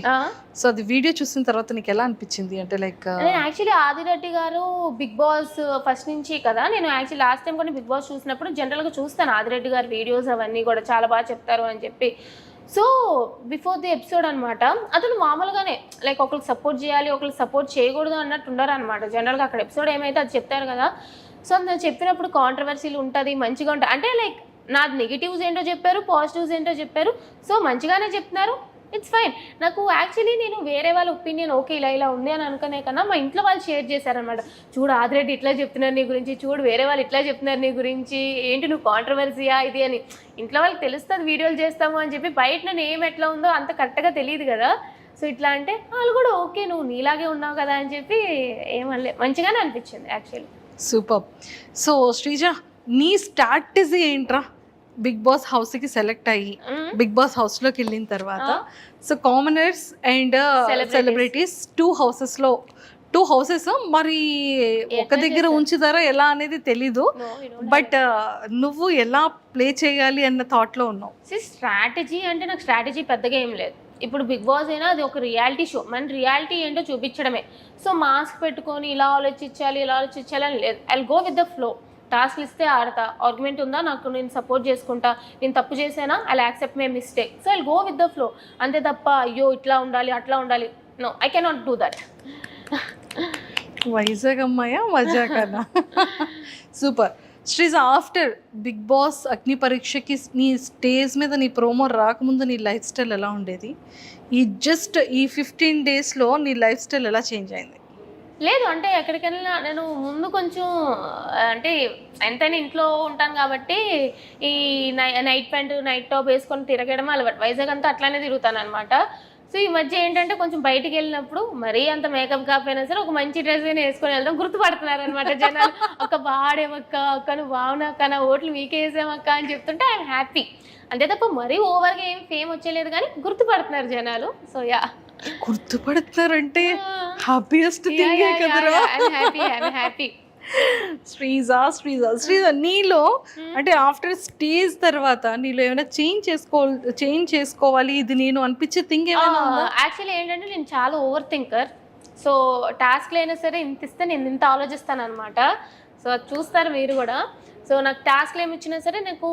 సో అది వీడియో చూసిన తర్వాత నీకు ఎలా అనిపించింది? అంటే లైక్ యాక్చువల్లీ ఆదిరెడ్డి గారు బిగ్ బాస్ ఫస్ట్ నుంచి కదా, నేను యాక్చువల్లీ లాస్ట్ టైం కూడా బిగ్ బాస్ చూసినప్పుడు జనరల్గా చూస్తాను ఆదిరెడ్డి గారి వీడియోస్, అవన్నీ కూడా చాలా బాగా చెప్తారు అని చెప్పి. సో బిఫోర్ ది ఎపిసోడ్ అనమాట, అతను మామూలుగానే లైక్ ఒకరికి సపోర్ట్ చేయాలి, ఒకరికి సపోర్ట్ చేయకూడదు అన్నట్టు ఉండరు అనమాట. జనరల్గా అక్కడ ఎపిసోడ్ ఏమైతే అది చెప్తారు కదా. సో నేను చెప్పినప్పుడు కాంట్రవర్సీలు ఉంటుంది, మంచిగా ఉంటుంది అంటే లైక్ నాది నెగిటివ్స్ ఏంటో చెప్పారు, పాజిటివ్స్ ఏంటో చెప్పారు. సో మంచిగానే చెప్తున్నారు, ఇట్స్ ఫైన్. నాకు యాక్చువల్లీ నేను వేరే వాళ్ళ ఒపీనియన్ ఓకే ఇలా ఉంది అని అనుకునే కన్నా మా ఇంట్లో వాళ్ళు షేర్ చేశారనమాట. చూడు ఆదిరెడ్డి ఇట్లా చెప్తున్నారు నీ గురించి, చూడు వేరే వాళ్ళు ఇట్లా చెప్తున్నారు నీ గురించి, ఏంటి నువ్వు కాంట్రవర్సీయా ఇది అని. ఇంట్లో వాళ్ళకి తెలుస్తుంది వీడియోలు చేస్తాము అని చెప్పి, బయట నేను ఏం ఎట్లా ఉందో అంత కరెక్ట్గా తెలియదు కదా. సో ఇట్లా అంటే వాళ్ళు కూడా ఓకే నువ్వు నీలాగే ఉన్నావు కదా అని చెప్పి ఏమనలే, మంచిగానే అనిపించింది యాక్చువల్లీ. సూపర్. సో శ్రీజ, నీ స్ట్రాటజీ ఏంట్రా బిగ్ బాస్ హౌస్కి సెలెక్ట్ అయ్యి బిగ్ బాస్ హౌస్లోకి వెళ్ళిన తర్వాత? So commoners and celebrities two houses మరి ఒక దగ్గర ఉంచుతారా ఎలా అనేది తెలీదు. బట్ నువ్వు ఎలా ప్లే చేయాలి అన్న థాట్లో ఉన్నావు. స్ట్రాటజీ అంటే నాకు స్ట్రాటజీ పెద్దగా ఏం లేదు. ఇప్పుడు బిగ్ బాస్ అయినా అది ఒక రియాలిటీ షో, మన రియాలిటీ ఏంటో చూపించడమే. సో మాస్క్ పెట్టుకొని ఇలా ఆలోచించాలి అని లేదు. I will go with the flow. Task ఇస్తే ఆడతా, ఆర్గ్యుమెంట్ ఉందా నాకు, నేను సపోర్ట్ చేసుకుంటా, నేను తప్పు చేసానా I accept my mistake. So I go with the flow అంతే తప్ప అయ్యో ఇట్లా ఉండాలి అట్లా ఉండాలి, no I cannot do that. Vizag అమ్మాయా మజా కదా. Super. Sreeja, after Bigg Boss అగ్ని పరీక్షకి నీ స్టేజ్ మీద నీ ప్రోమో రాకముందు నీ లైఫ్ స్టైల్ ఎలా ఉండేది? ఈ 15 డేస్లో నీ లైఫ్ స్టైల్ ఎలా చేంజ్ అయింది? లేదు అంటే ఎక్కడికెళ్ళినా నేను ముందు కొంచెం అంటే ఎంతైనా ఇంట్లో ఉంటాను కాబట్టి ఈ నైట్ ప్యాంట్ నైట్ టాప్ వేసుకొని తిరగడం అలవాటు. వైజాగ్ అంతా అట్లానే తిరుగుతాను అనమాట. సో ఈ మధ్య ఏంటంటే కొంచెం బయటికి వెళ్ళినప్పుడు మరీ అంత మేకప్ కాకపోయినా సరే ఒక మంచి డ్రెస్ అయినా వేసుకొని వెళ్దాం, గుర్తుపడుతున్నారు అనమాట జనాలు. ఒక బాడేమక్క, అక్క నువ్వు బాగున్నాక, నా ఓట్లు మీకే వేసామక్క అని చెప్తుంటే ఐఎమ్ హ్యాపీ. అంతే తప్ప మరీ ఓవర్గా ఏం ఫేమ్ వచ్చేలేదు కానీ గుర్తుపడుతున్నారు జనాలు. సో యా, గుర్తుపడుతున్నారంటే హ్యాపీయెస్ట్ థింగ్ కదరా. హ్యాపీ. శ్రీజ నీలో అంటే ఆఫ్టర్ స్టేజ్ తర్వాత నీలో ఏమైనా చేంజ్ చేసుకోవాలి ఇది నేను అనిపించే థింగ్ ఏమైనా ఉందా? యాక్చువల్లీ ఏంటంటే నేను చాలా ఓవర్ థింకర్. సో టాస్క్లు అయినా సరే ఇంత ఇస్తే నేను ఇంత ఆలోచిస్తాను అనమాట. సో అది చూస్తారు మీరు కూడా. సో నాకు టాస్క్లు ఏమి ఇచ్చినా సరే నాకు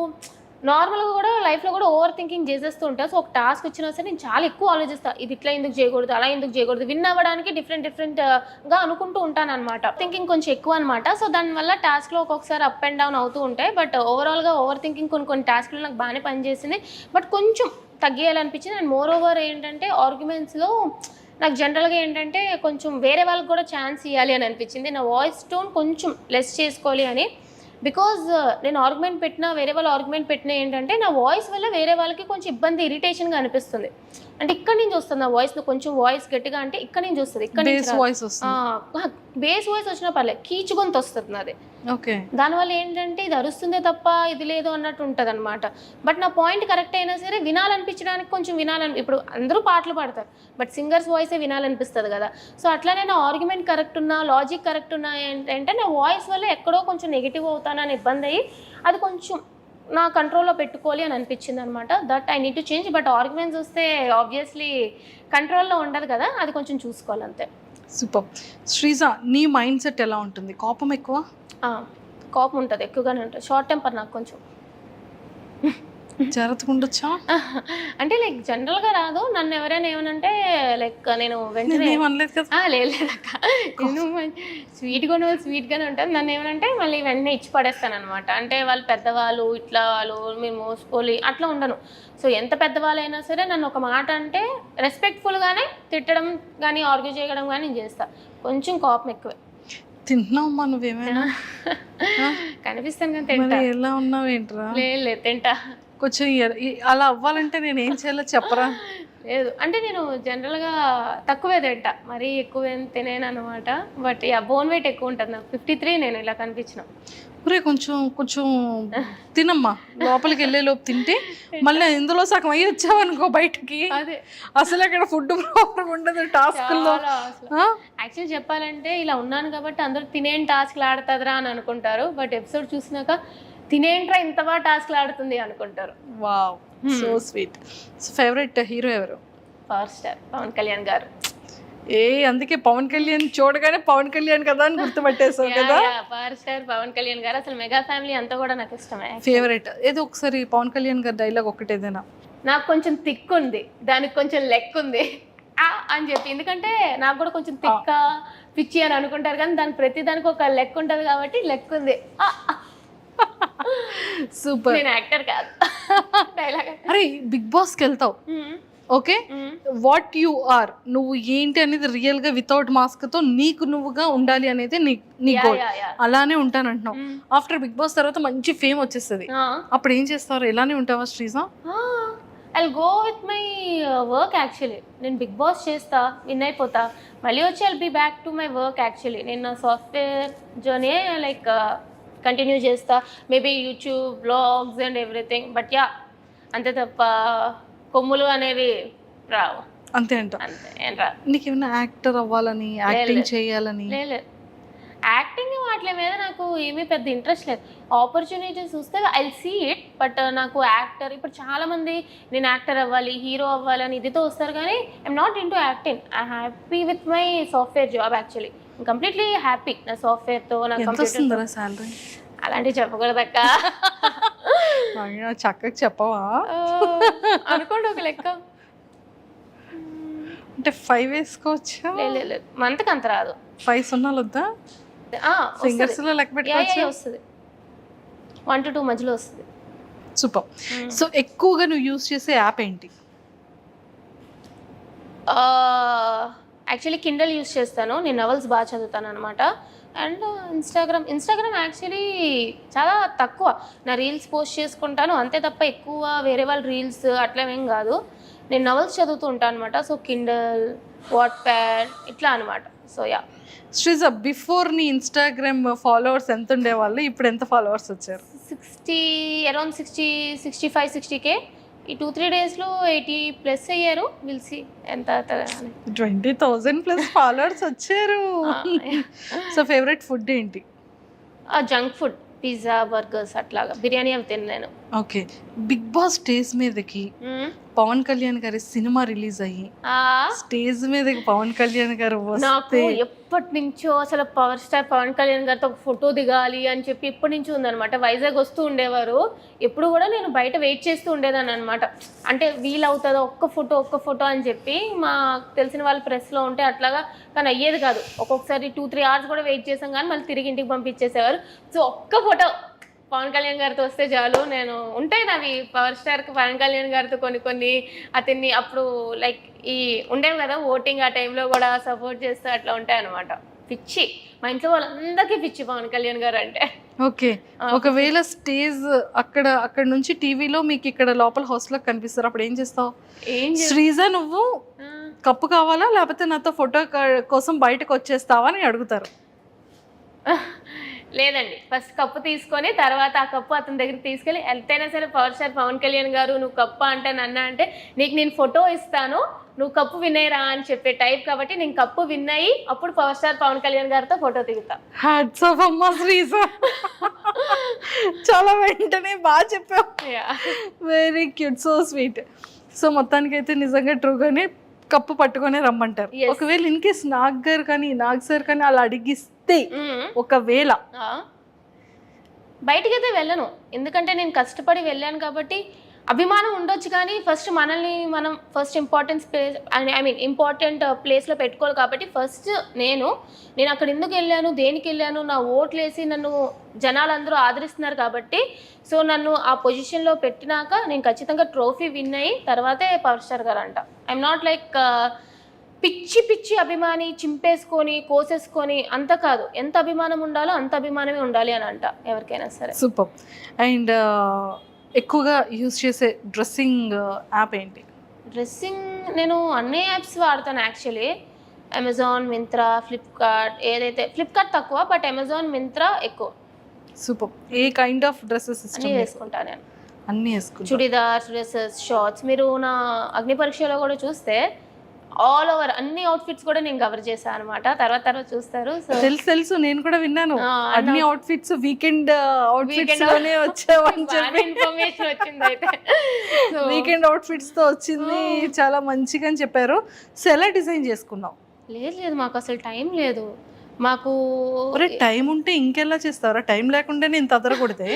నార్మల్గా కూడా లైఫ్లో కూడా ఓవర్ థింకింగ్ చేసేస్తూ ఉంటాను. సో ఒక టాస్క్ వచ్చినా సరే నేను చాలా ఎక్కువ ఆలోచిస్తాను, ఇది ఇట్లా ఎందుకు చేయకూడదు, అలా ఎందుకు చేయకూడదు, విన్ అవ్వడానికి డిఫరెంట్గా అనుకుంటూ ఉంటాను అనమాట. థింకింగ్ కొంచెం ఎక్కువ అనమాట. సో దానివల్ల టాస్క్లో ఒక్కొక్కసారి అప్ అండ్ డౌన్ అవుతూ ఉంటాయి. బట్ ఓవరాల్గా ఓవర్ థింకింగ్ కొన్ని టాస్క్లు నాకు బాగానే పనిచేసింది. బట్ కొంచెం తగ్గేయాలనిపించింది. అండ్ మోర్ ఓవర్ ఏంటంటే ఆర్గ్యుమెంట్స్లో నాకు జనరల్గా ఏంటంటే కొంచెం వేరే వాళ్ళకి కూడా ఛాన్స్ ఇవ్వాలి అని అనిపించింది. నా వాయిస్ టోన్ కొంచెం లెస్ చేసుకోవాలి అని. బికాజ్ నేను ఆర్గ్యుమెంట్ పెట్టినా వేరే వాళ్ళు ఆర్గ్యుమెంట్ పెట్టినా ఏంటంటే నా వాయిస్ వల్ల వేరే వాళ్ళకి కొంచెం ఇబ్బంది, ఇరిటేషన్గా అనిపిస్తుంది. అంటే ఇక్కడ నుంచి వస్తుంది నా వాయిస్, కొంచెం వాయిస్ గట్టిగా అంటే ఇక్కడ నుంచి వస్తుంది, ఇక్కడ నుంచి బేస్ వాయిస్ వచ్చినా పర్లేదు, కీచు గొంతు వస్తుంది నాది. ఓకే, దానివల్ల ఏంటంటే ఇది అరుస్తుందే తప్ప ఇది లేదు అన్నట్టు ఉంటుంది అనమాట. బట్ నా పాయింట్ కరెక్ట్ అయినా సరే వినాలనిపించడానికి కొంచెం ఇప్పుడు అందరూ పాటలు పాడతారు, బట్ సింగర్స్ వాయిసే వినాలనిపిస్తుంది కదా. సో అట్లానే నా ఆర్గ్యుమెంట్ కరెక్ట్ ఉన్నా, లాజిక్ కరెక్ట్ ఉన్నా ఏంటంటే నా వాయిస్ వల్ల ఎక్కడో కొంచెం నెగిటివ్ అవుతానని ఇబ్బంది అయ్యి అది కొంచెం నా కంట్రోల్లో పెట్టుకోవాలి అని అనిపించింది అనమాట. That I need to change. But arguments వస్తే ఆబ్వియస్లీ కంట్రోల్లో ఉండదు కదా, అది కొంచెం చూసుకోవాలి అంతే. సూపర్. శ్రీజ నీ మైండ్ సెట్ ఎలా ఉంటుంది? కోపం ఎక్కువ? కోపం ఉంటుంది, ఎక్కువగానే ఉంటుంది. షార్ట్ టెంపర్ నాకు కొంచెం. జాగ్రత్తగా ఉండొచ్చా? అంటే లైక్ జనరల్గా రాదు. నన్ను ఎవరైనా ఏమనంటే లైక్ నేను వెంటనే లేదక్క, నేను స్వీట్గానే ఉంటాను. నన్ను ఏమనంటే మళ్ళీ వెంటనే ఇచ్చి పడేస్తాను అనమాట. అంటే వాళ్ళు పెద్దవాళ్ళు, ఇట్లా వాళ్ళు మీరు మోసుకోలి అట్లా ఉండను. సో ఎంత పెద్దవాళ్ళైనా సరే నన్ను ఒక మాట అంటే రెస్పెక్ట్ఫుల్గానే తిట్టడం కానీ ఆర్గ్యూ చేయడం కానీ నేను చేస్తాను. కొంచెం కోపం ఎక్కువే. తింటున్నావమ్మా నువ్వేమైనా? కనిపిస్తాను కానీ తింటా. ఎలా ఉన్నావు ఏంట్రా? లేదు తింటా. కొంచెం అలా అవ్వాలంటే నేను ఏం చేయాలో చెప్పరా? లేదు అంటే నేను జనరల్గా తక్కువే తింటా, మరీ ఎక్కువ తినేను అనమాట. బట్ బోన్ వెయిట్ ఎక్కువ ఉంటుంది నాకు, 53 నేను ఇలా కనిపించిన. ఒరే కొంచెం తినమ్మా, లోపలికి వెళ్ళే లోపు తింటే మళ్ళీ ఇందులో సగం అయ్యి వచ్చావనుకో బయటకి, అదే అసలు అక్కడ ఫుడ్ ప్రాబ్లం ఉండదు టాస్క్లో. యాక్చువల్లీ చెప్పాలంటే ఇలా ఉన్నాను కాబట్టి అందరూ తినేం టాస్క్లు ఆడుతుందిరా అని అనుకుంటారు. బట్ ఎపిసోడ్ చూసినాక తినేంట్రా ఇంత బాగా టాస్క్లు ఆడుతుంది అనుకుంటారు. Wow, so sweet. So favourite hero ఎవరు? పవర్ స్టార్ పవన్ కళ్యాణ్ గారు. అందుకే పవన్ కళ్యాణ్ చూడగానే పవన్ కళ్యాణ్ కదా అని గుర్తుపట్టేసావు కదా. పవర్ స్టార్ పవన్ కళ్యాణ్ గారు, అసలు మెగా ఫ్యామిలీ అంతా కూడా నాకు ఇష్టమే. ఫేవరెట్ ఏదో ఒకసారి పవన్ కళ్యాణ్ గారి డైలాగ్ ఒకటి ఏదైనా. నాకు కొంచెం థిక్ ఉంది, దానికి కొంచెం లెక్ ఉంది అని చెప్పి. ఎందుకంటే నాకు కూడా కొంచెం థిక్క పిచ్చి అని అనుకుంటారు కానీ దానికి ప్రతి దానికి ఒక లెక్ ఉంటుంది కాబట్టి లెక్ ఉంది. సూపర్. నేను యాక్టర్ కాదు, డైలాగ్. అరే బిగ్ బాస్కి వెళ్తావు, ఓకే, వాట్ యు ఆర్, నువ్వు ఏంటి అనేది రియల్ గా వితౌట్ మాస్క్ తో నీకు నువ్వుగా ఉండాలి అనేది నీ గోల్. అలానే ఉంటానంటున్నావు. ఆఫ్టర్ బిగ్ బాస్ తర్వాత మంచి ఫేమ్ వచ్చేస్తుంది, అప్పుడు ఏం చేస్తారు? ఎలానే ఉంటావా Sreeja? I go with my work. Actually నేను బిగ్ బాస్ చేస్తా, విన్ అయిపోతా, మళ్ళీ వచ్చి I'll be back to my work. Actually నేను నా సాఫ్ట్వేర్ జర్నీ లైక్ కంటిన్యూ చేస్తా, maybe YouTube blogs and everything. But yeah, అంతే తప్ప కొమ్ములు అనేవి రావు. అంతే అంట. అంతే ఏం రా. నీకేమైనా యాక్టర్ అవ్వాలని, యాక్టింగ్ చేయాలని? లేదు, యాక్టింగ్ వాటి మీద నాకు ఏమీ పెద్ద ఇంట్రెస్ట్ లేదు. ఆపర్చునిటీస్ చూస్తే ఐ సీ ఇట్. బట్ నాకు యాక్టర్, ఇప్పుడు చాలామంది నేను యాక్టర్ అవ్వాలి, హీరో అవ్వాలని ఇదితో వస్తారు కానీ I'm not in to acting. I happy with my software job. Actually completely happy నా సాఫ్ట్వేర్తో. నా కంప్యూటర్ సాలరీ అలాంటివి చెప్పకూడదక్క. చక్కగా చెప్పవా? అనుకోండి ఒక లెక్క. అంటే 5 వేసుకోవచ్చా? లేదు, మంత్కి అంత రాదు. 5 సున్నాలు వద్దా? సింగర్స్ లో లెక్క పెట్టుకోవచ్చు. వస్తుంది, 1 to 2 మధ్యలో వస్తుంది. సూపర్. సో ఎక్కువగా నువ్వు యూజ్ చేసే యాప్ ఏంటి? యాక్చువల్లీ కిండల్ యూజ్ చేస్తాను, నేను నవల్స్ బాగా చదువుతాను అనమాట. అండ్ ఇన్స్టాగ్రామ్ యాక్చువల్లీ చాలా తక్కువ. నా రీల్స్ పోస్ట్ చేసుకుంటాను అంతే తప్ప ఎక్కువ వేరే వాళ్ళ రీల్స్ అట్లా ఏం కాదు. నేను నవల్స్ చదువుతూ ఉంటాను అనమాట. సో కిండల్, వాట్ ప్యాడ్ ఇట్లా అనమాట. So yeah. శ్రీజ, బిఫోర్ నీ ఇన్స్టాగ్రామ్ ఫాలోవర్స్ ఎంత ఉండేవాళ్ళు, ఇప్పుడు ఎంత ఫాలోవర్స్ వచ్చారు? 60 అరౌండ్ 65 60K. ఈ 2-3 డేస్లో 80+ అయ్యారు. విల్సి ఎంత 20,000+ ఫాలోవర్స్ వచ్చారు. సో ఫేవరెట్ ఫుడ్ ఏంటి? జంక్ ఫుడ్, పిజ్జా, బర్గర్స్ అట్లాగా. బిర్యానీ అవి తిన్నాను. ఓకే, బిగ్ బాస్ స్టేజ్ మీదకి పవన్ కళ్యాణ్ గారి సినిమా రిలీజ్ అయ్యి స్టేజ్ మీదకి పవన్ కళ్యాణ్ గారు నాకు ఎప్పటి నుంచో అసలు పవర్ స్టార్ పవన్ కళ్యాణ్ గారితో ఒక ఫోటో దిగాలి అని చెప్పి ఎప్పటి నుంచో ఉందనమాట. వైజాగ్ వస్తూ ఉండేవారు. ఎప్పుడు కూడా నేను బయట వెయిట్ చేస్తూ ఉండేదాన్ని అనమాట. అంటే వీలవుతుందా ఒక్క ఫోటో అని చెప్పి మా తెలిసిన వాళ్ళు ప్రెస్లో ఉంటే అట్లాగా. కానీ అయ్యేది కాదు. ఒక్కొక్కసారి 2-3 hours కూడా వెయిట్ చేసాం కానీ మళ్ళీ తిరిగి ఇంటికి పంపించేసేవారు. సో ఒక్క ఫోటో పవన్ కళ్యాణ్ గారితో వస్తే చాలు. నేను ఉంటాయి నావి పవర్ స్టార్కి పవన్ కళ్యాణ్ గారితో కొన్ని అతన్ని అప్పుడు లైక్ ఈ ఉండేవి కదా ఓటింగ్, ఆ టైంలో కూడా సపోర్ట్ చేస్తూ అట్లా ఉంటాయి అనమాట. పిచ్చి, మా ఇంట్లో వాళ్ళందరికీ పిచ్చి పవన్ కళ్యాణ్ గారు అంటే. ఓకే, ఒకవేళ స్టేజ్ అక్కడ నుంచి టీవీలో మీకు ఇక్కడ లోపల హౌస్లో కనిపిస్తారు, అప్పుడు ఏం చేస్తావు? శ్రీజ, నువ్వు కప్పు కావాలా లేకపోతే నాతో ఫోటో కోసం బయటకు వచ్చేస్తావా అని అడుగుతారు. లేదండి, ఫస్ట్ కప్పు తీసుకొని తర్వాత ఆ కప్పు అతని దగ్గరికి తీసుకెళ్ళి ఎంతైనా సరే పవర్ స్టార్ పవన్ కళ్యాణ్ గారు నువ్వు కప్పు అంటే నన్న అంటే నీకు నేను ఫోటో ఇస్తాను, నువ్వు కప్పు విన్నయ్యరా అని చెప్పే టైప్. కాబట్టి నేను కప్పు విన్నయ్యి అప్పుడు పవర్ స్టార్ పవన్ కళ్యాణ్ గారితో ఫోటో దిగుతా. హ్యాట్స్ ఆఫ్ అమ్మా శ్రీజ, చాలా వెంటనే బాగా చెప్పావు. Very cute, so sweet. So మొత్తానికైతే నిజంగా ట్రూగానే కప్పు పట్టుకొని రమ్మంటారు. ఒకవేళ ఇన్ కేస్ నాగ్ సార్ కానీ అలా అడిగిస్తే, ఒకవేళ బయటికైతే వెళ్ళను, ఎందుకంటే నేను కష్టపడి వెళ్ళాను కాబట్టి. అభిమానం ఉండొచ్చు కానీ ఫస్ట్ మనల్ని మనం ఫస్ట్ ఇంపార్టెంట్ ప్లేస్లో పెట్టుకోవాలి. కాబట్టి ఫస్ట్ నేను అక్కడ ఎందుకు వెళ్ళాను, దేనికి వెళ్ళాను, నా ఓట్లు వేసి నన్ను జనాలందరూ ఆదరిస్తున్నారు కాబట్టి. సో నన్ను ఆ పొజిషన్లో పెట్టినాక నేను ఖచ్చితంగా ట్రోఫీ విన్ అయ్యి తర్వాతే పవర్ స్టార్ గారు అంట. ఐఎమ్ నాట్ లైక్ పిచ్చి అభిమాని చింపేసుకొని కోసేసుకొని అంత కాదు. ఎంత అభిమానం ఉండాలో అంత అభిమానమే ఉండాలి అని అంట ఎవరికైనా సరే. సూపర్. అండ్ ఎక్కువగా యూజ్ చేసే డ్రెస్సింగ్ యాప్ ఏంటి? డ్రెస్సింగ్ నేను అన్ని యాప్స్ వాడతాను యాక్చువల్లీ. అమెజాన్, మింత్రా, ఫ్లిప్కార్ట్. ఏదైతే ఫ్లిప్కార్ట్ తక్కువ, బట్ అమెజాన్, మింత్రా ఎక్కువ. Super. A kind of dresses అన్నీ వేసుకుంటాను నేను. అన్నీ వేసుకుంటా. Churidars, dresses, shorts. మీరు నా అగ్ని పరీక్షలో కూడా చూస్తే ఆల్ ఓవర్ అన్ని అవుట్ఫిట్స్ కూడా నేను కవర్ చేశాను అనమాట. తర్వాత చూస్తారు. సో తెలుసు, నేను కూడా విన్నాను. అన్ని అవుట్ఫిట్స్ వీకెండ్ అవుట్ఫిట్స్ లోనే వచ్చావని చెప్పి ఇన్ఫర్మేషన్ వచ్చింది. అయితే వీకెండ్ అవుట్ఫిట్స్ తో వచ్చింది, చాలా మంచిగా అని చెప్పారు. సో ఎలా డిజైన్ చేసుకున్నావు? లేదు, మాకు అసలు టైం లేదు. మాకు టైం ఉంటే ఇంకెలా చేస్తారా? టైం లేకుండానే ఇంత అదర కొడితే.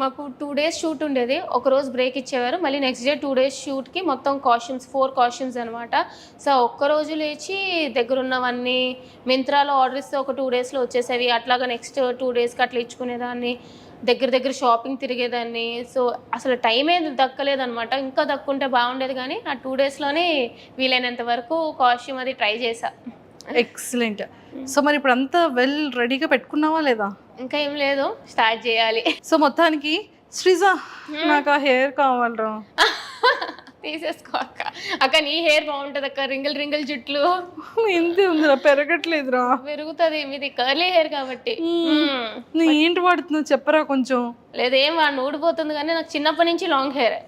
మాకు 2 days షూట్ ఉండేది, ఒక రోజు బ్రేక్ ఇచ్చేవారు. మళ్ళీ నెక్స్ట్ డే 2 days షూట్కి మొత్తం కాస్ట్యూమ్స్ 4 కాస్ట్యూమ్స్ అనమాట. సో ఒక్కరోజు లేచి దగ్గరున్నవన్నీ మింత్రాలో ఆర్డర్ ఇస్తే ఒక 2 daysలో వచ్చేసేవి. అట్లాగా నెక్స్ట్ 2 daysకి అట్లా ఇచ్చుకునేదాన్ని. దగ్గర షాపింగ్ తిరిగేదాన్ని. సో అసలు టైం ఏది దక్కలేదనమాట. ఇంకా దక్కుంటే బాగుండేది కానీ ఆ 2 daysలోనే వీలైనంత వరకు కాస్ట్యూమ్ అది ట్రై చేశా. ఎక్సలెంట్. సో మరి ఇప్పుడు అంతా వెల్ రెడీగా పెట్టుకున్నావా లేదా? ఇంకా ఏం లేదు, స్టార్ట్ చేయాలి. సో మొత్తానికి శ్రీజ, నాకు ఆ హెయిర్ కావాలరా. తీసేసుకో అక్క, నీ హెయిర్ బాగుంటుంది అక్క. రింగిల్ జుట్లు ఇంతే ఉందిరా, పెరగట్లేదురా. పెరుగుతుంది, మీది కర్లీ హెయిర్ కాబట్టి. నువ్వు ఏంటి వాడుతున్నావు చెప్పరా కొంచెం? లేదేం వాడిని ఊడిపోతుంది కానీ నాకు చిన్నప్పటి నుంచి లాంగ్ హెయిర్.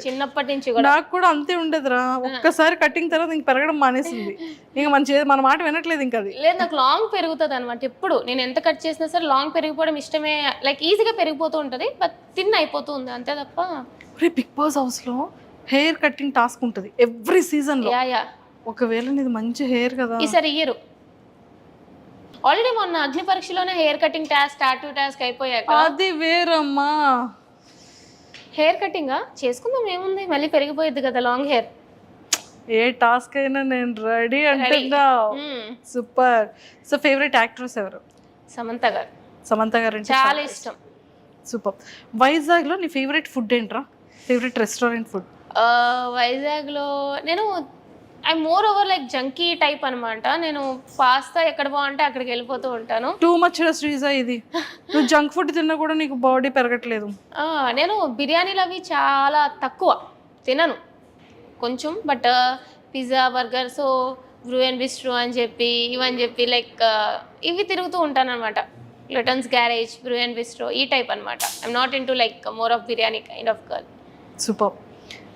చిన్నప్పటి నుంచి కూడా నాకు కూడా అంతే ఉండదురా. ఒక్కసారి కటింగ్ తర్వాత ఇంక పెరగడం మానేసింది. ఇంకా మన మాట వినట్లేదు ఇంకా. అది లేదు, నాకు లాంగ్ పెరుగుతుంది అనమాట. ఎప్పుడు నేను ఎంత కట్ చేసినా సరే లాంగ్ పెరిగిపోవడం ఇష్టమే. లైక్ ఈజీగా పెరిగిపోతూ ఉంటుంది, బట్ థిన్ అయిపోతుంది అంతే తప్ప. బిగ్ బాస్ హౌస్ లో హెయిర్ కటింగ్ టాస్క్ ఉంటుంది ఎవ్రీ సీజన్ లో. ఒకవేళ నీది మంచి హెయిర్ కదా, ఈసారి ఇయ్యరు. ఆల్రెడీ మొన్న అగ్ని పరీక్షలోనే హెయిర్ కటింగ్ టాస్క్ అయిపోయాక అది వేరమ్మా. హెయిర్ కటింగ్ చేసుకుందాం, ఏముంది, మళ్ళీ పెరిగిపోయింది కదా లాంగ్ హెయిర్. ఏ టాస్క్ అయినా నేను రెడీ అంటున్నా. సూపర్. సో ఫేవరెట్ యాక్ట్రెస్ ఎవరు? సమంత గారు అంటే చాలా ఇష్టం. సూపర్. వైజాగ్ లో నీ ఫేవరెట్ ఫుడ్ ఏంట్రా? Favourite restaurant food? వైజాగ్ లో నేను I moreover like junky type అనమాట. నేను పాస్తా ఎక్కడ బాగుంటే అక్కడికి వెళ్ళిపోతూ ఉంటాను. టూ మచ్ శ్రీజ ఇది. నువ్వు జంక్ ఫుడ్ తిన్నా కూడా నీకు బాడీ పెరగట్లేదు. నేను బిర్యానీలు అవి చాలా తక్కువ తినను. కొంచెం, but pizza burger so Bru and bistro అని చెప్పి ఇవని చెప్పి లైక్ ఇవి తిరుగుతూ ఉంటాను అనమాట. లిటన్స్ గ్యారేజ్, బ్రూ అండ్ బిస్ట్రో ఈ టైప్ అనమాట. I'm not in to like more of biryani kind of girl. Super.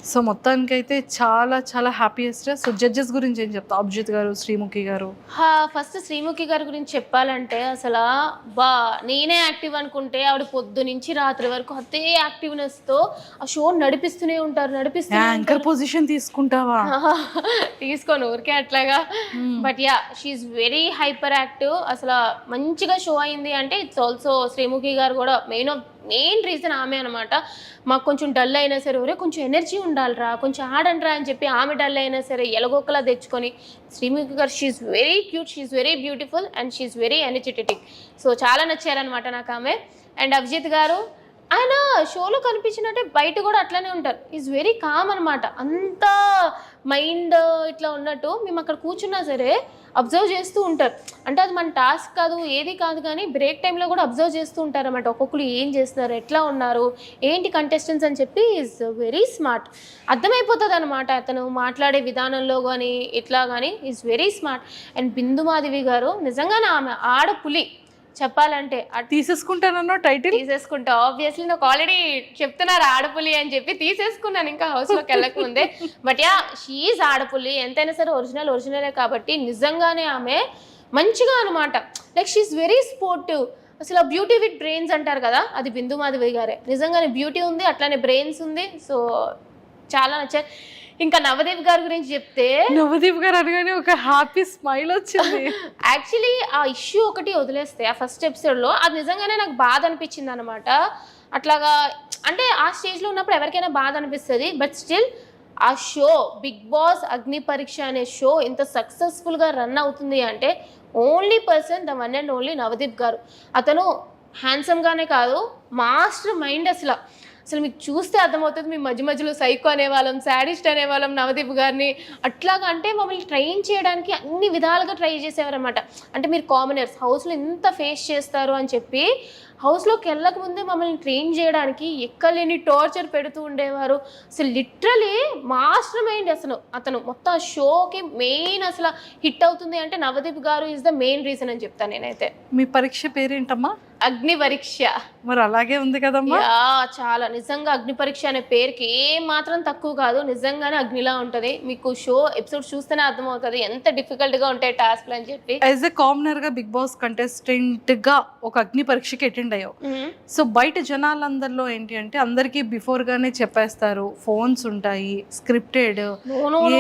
So మొత్తానికైతే చాలా చాలా హ్యాపీయెస్ట్. సో జడ్జెస్ గురించి ఏం చెప్తా? అభిజిత్ గారు, శ్రీముఖి గారు. ఫస్ట్ శ్రీముఖి గారి గురించి చెప్పాలంటే అసలు నేనే యాక్టివ్ అనుకుంటే ఆవిడ పొద్దు నుంచి రాత్రి వరకు అదే యాక్టివ్నెస్తో ఆ షో నడిపిస్తూనే ఉంటారు. యాంకర్ పొజిషన్ తీసుకుంటావా? తీసుకోను ఊరికే అట్లాగా. But yeah, she's very hyper active. అసలు మంచిగా షో అయింది అంటే ఇట్స్ ఆల్సో శ్రీముఖి గారు కూడా మెయిన్ రీజన్ ఆమె అనమాట. మాకు కొంచెం డల్ అయినా సరే ఒరే కొంచెం ఎనర్జీ ఉండాలిరా, కొంచెం ఆడండిరా అని చెప్పి ఆమె డల్ అయినా సరే ఎలగొక్కలా తెచ్చుకొని శ్రీముఖి గారు she's very cute, she's very beautiful and she's very energetic. So చాలా నచ్చారనమాట నాకు ఆమె. అండ్ అభిజిత్ గారు ఆయన షోలో కనిపించినట్టే బయట కూడా అట్లానే ఉంటారు. ఈజ్ వెరీ కామ్ అనమాట. అంత మైండ్ ఇట్లా ఉన్నట్టు మేము అక్కడ కూర్చున్నా సరే అబ్జర్వ్ చేస్తూ ఉంటారు. అంటే అది మన టాస్క్ కాదు, ఏది కాదు, కానీ బ్రేక్ టైంలో కూడా అబ్జర్వ్ చేస్తూ ఉంటారు అన్నమాట. ఒక్కొక్కరు ఏం చేస్తున్నారు, ఎట్లా ఉన్నారు, ఏంటి కంటెస్టెంట్స్ అని చెప్పి ఈజ్ వెరీ స్మార్ట్. అర్థమైపోతుంది అనమాట అతను మాట్లాడే విధానంలో కానీ ఇట్లా కానీ is very smart. And Bindu Madhavi గారు నిజంగానే ఆమె ఆడపులి చెప్పాలంటే. తీసేసుకుంటానన్నా టైటిల్ తీసేసుకుంటా ఆబ్వియస్లీ. నాకు ఆల్రెడీ చెప్తున్నారు ఆడపులి అని చెప్పి తీసేసుకున్నాను ఇంకా హౌస్లోకి వెళ్ళకముందే. బట్ యా, షీఈస్ ఆడపులి. ఎంతైనా సరే ఒరిజినలే కాబట్టి నిజంగానే ఆమె మంచిగా అనమాట. Like she's very sportive. అసలు బ్యూటీ విత్ బ్రెయిన్స్ అంటారు కదా, అది బిందు మాధవి గారే. నిజంగానే బ్యూటీ ఉంది, అట్లానే బ్రెయిన్స్ ఉంది. సో చాలా నచ్చాయి. ఇంకా నవదీప్ గారి గురించి చెప్తే, నవదీప్ గారు అనగానే ఒక హ్యాపీ స్మైల్ వచ్చింది. యాక్చువల్లీ ఆ ఇష్యూ ఒకటి వదిలేస్తే ఆ ఫస్ట్ ఎపిసోడ్లో అది నిజంగానే నాకు బాధ అనిపించింది అనమాట. అట్లాగా అంటే ఆ స్టేజ్లో ఉన్నప్పుడు ఎవరికైనా బాధ అనిపిస్తుంది. బట్ స్టిల్ ఆ షో బిగ్ బాస్ అగ్ని పరీక్ష అనే షో ఇంత సక్సెస్ఫుల్గా రన్ అవుతుంది అంటే only person the one and only Navdeep గారు. అతను హ్యాండ్సమ్గానే కాదు, మాస్టర్ మైండ్. అసలు మీకు చూస్తే అర్థమవుతుంది. మీ మధ్యలో సైకో అనేవాళ్ళం, శాడిస్ట్ అనేవాళ్ళం నవదీప్ గారిని. అట్లాగా అంటే మమ్మల్ని ట్రైన్ చేయడానికి అన్ని విధాలుగా ట్రై చేసేవారు అనమాట. అంటే మీరు కామనర్స్ హౌస్లో ఇంత ఫేస్ చేస్తారు అని చెప్పి హౌస్లోకి వెళ్ళక ముందే మమ్మల్ని ట్రైన్ చేయడానికి ఎక్కలేని టార్చర్ పెడుతూ ఉండేవారు. అసలు లిటరలీ మాస్టర్ మైండ్. అతను మొత్తం షోకి మెయిన్ అసలు హిట్ అవుతుంది అంటే నవదీప్ గారు ఈజ్ ద మెయిన్ రీజన్ అని చెప్తాను నేనైతే. మీ పరీక్ష పేరేంటమ్మా? అగ్ని పరీక్ష. మరి అలాగే ఉంది కదమ్మా. చాలా నిజంగా అగ్ని పరీక్ష అనే పేరుకి ఏం మాత్రం తక్కువ కాదు. నిజంగానే అగ్నిలా ఉంటది. మీకు షో ఎపిసోడ్ చూస్తేనే అర్థమవుతుంది ఎంత డిఫికల్ట్ గా ఉంటాయి టాస్క్లు అని చెప్పి. యాజ్ ఎ కామనర్ గా బిగ్ బాస్ కంటెస్టెంట్ గా ఒక అగ్ని పరీక్షకి అటెండ్ అయ్యావు. సో బయట జనాలందరిలో ఏంటి అంటే అందరికి బిఫోర్ గానే చెప్పేస్తారు, ఫోన్స్ ఉంటాయి, స్క్రిప్టెడ్,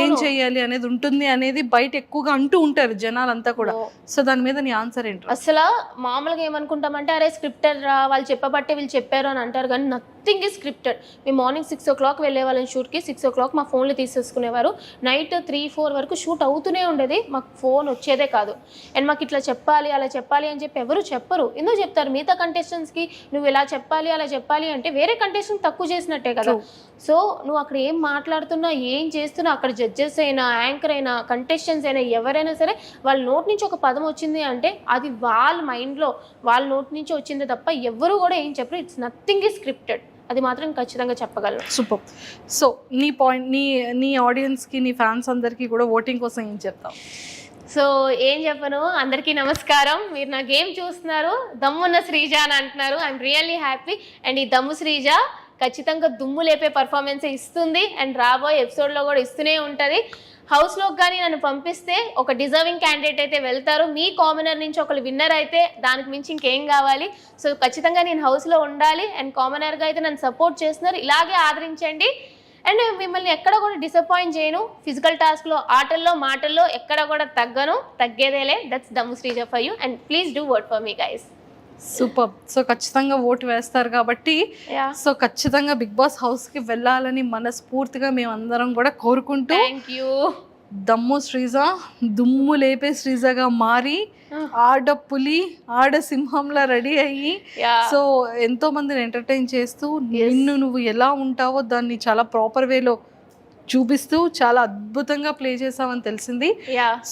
ఏం చెయ్యాలి అనేది ఉంటుంది అనేది బయట ఎక్కువగా అంటూ ఉంటారు జనాలంతా కూడా. సో దాని మీద నీ ఆన్సర్ ఏంటి? అసలు మామూలుగా ఏమనుకుంటామంటే అరే స్క్రిప్టెడ్ రా, వాళ్ళు చెప్పబట్టే వీళ్ళు చెప్పారు అని అంటారు, కానీ నథింగ్ ఈజ్ స్క్రిప్టెడ్. మేము మార్నింగ్ 6 o'clock వెళ్ళే వాళ్ళని షూట్కి. 6 o'clock మా ఫోన్లు తీసేసుకునేవారు. నైట్ 3-4 వరకు షూట్ అవుతూనే ఉండేది. మాకు ఫోన్ వచ్చేదే కాదు. అండ్ మాకు ఇట్లా చెప్పాలి అలా చెప్పాలి అని చెప్పి ఎవరు చెప్పరు. ఎందుకు చెప్తారు? మిగతా కంటెస్టెంట్స్కి నువ్వు ఇలా చెప్పాలి అలా చెప్పాలి అంటే వేరే కంటెస్టెంట్ తక్కువ చేసినట్టే కదా. సో నువ్వు అక్కడ ఏం మాట్లాడుతున్నా, ఏం చేస్తున్నా, అక్కడ జడ్జెస్ అయినా, యాంకర్ అయినా, కంటెస్టెంట్స్ అయినా, ఎవరైనా సరే వాళ్ళ నోటి నుంచి ఒక పదం వచ్చింది అంటే అది వాళ్ళ మైండ్లో వాళ్ళ నోటి నుంచి వచ్చింది తప్ప ఎవరు కూడా ఏం చెప్పరు. It's nothing is scripted. అది మాత్రం ఖచ్చితంగా చెప్పగలను. సూపర్. సో నీ పాయింట్, నీ ఆడియన్స్కి, నీ ఫ్యాన్స్ అందరికీ కూడా ఓటింగ్ కోసం ఏం చెప్తావు? సో ఏం చెప్పను, అందరికీ నమస్కారం. మీరు నా గేమ్ చూస్తున్నారు, దమ్మున్న శ్రీజ అని అంటున్నారు. I'm really happy. అండ్ ఈ దమ్ము శ్రీజ ఖచ్చితంగా దుమ్ము లేపే పర్ఫార్మెన్స్ ఇస్తుంది అండ్ రాబోయే ఎపిసోడ్లో కూడా ఇస్తూనే ఉంటుంది. హౌస్లోకి కానీ నన్ను పంపిస్తే ఒక డిజర్వింగ్ క్యాండిడేట్ అయితే వెళ్తారు. మీ కామనర్ నుంచి ఒకరు విన్నర్ అయితే దానికి మించి ఇంకేం కావాలి. సో ఖచ్చితంగా నేను హౌస్లో ఉండాలి. అండ్ కామనర్గా అయితే నన్ను సపోర్ట్ చేస్తున్నారు, ఇలాగే ఆదరించండి. అండ్ మిమ్మల్ని ఎక్కడ కూడా డిసప్పాయింట్ చేయను. ఫిజికల్ టాస్క్లో, ఆటల్లో, మాటల్లో ఎక్కడ కూడా తగ్గేదేలే. దట్స్ దమ్ము Sreeja for you. And please do work for me guys. Super. So ఖచ్చితంగా ఓటు వేస్తారు కాబట్టి సో ఖచ్చితంగా బిగ్ బాస్ హౌస్కి వెళ్ళాలని మనస్ఫూర్తిగా మేము అందరం కూడా కోరుకుంటూ, దమ్ము శ్రీజ దుమ్ము లేపే శ్రీజగా మారి ఆడ పులి ఆడ సింహంలా రెడీ అయ్యి సో ఎంతో మందిని ఎంటర్టైన్ చేస్తూ నిన్ను నువ్వు ఎలా ఉంటావో దాన్ని చాలా ప్రాపర్ వేలో చూపిస్తూ చాలా అద్భుతంగా ప్లే చేసావని తెలిసింది.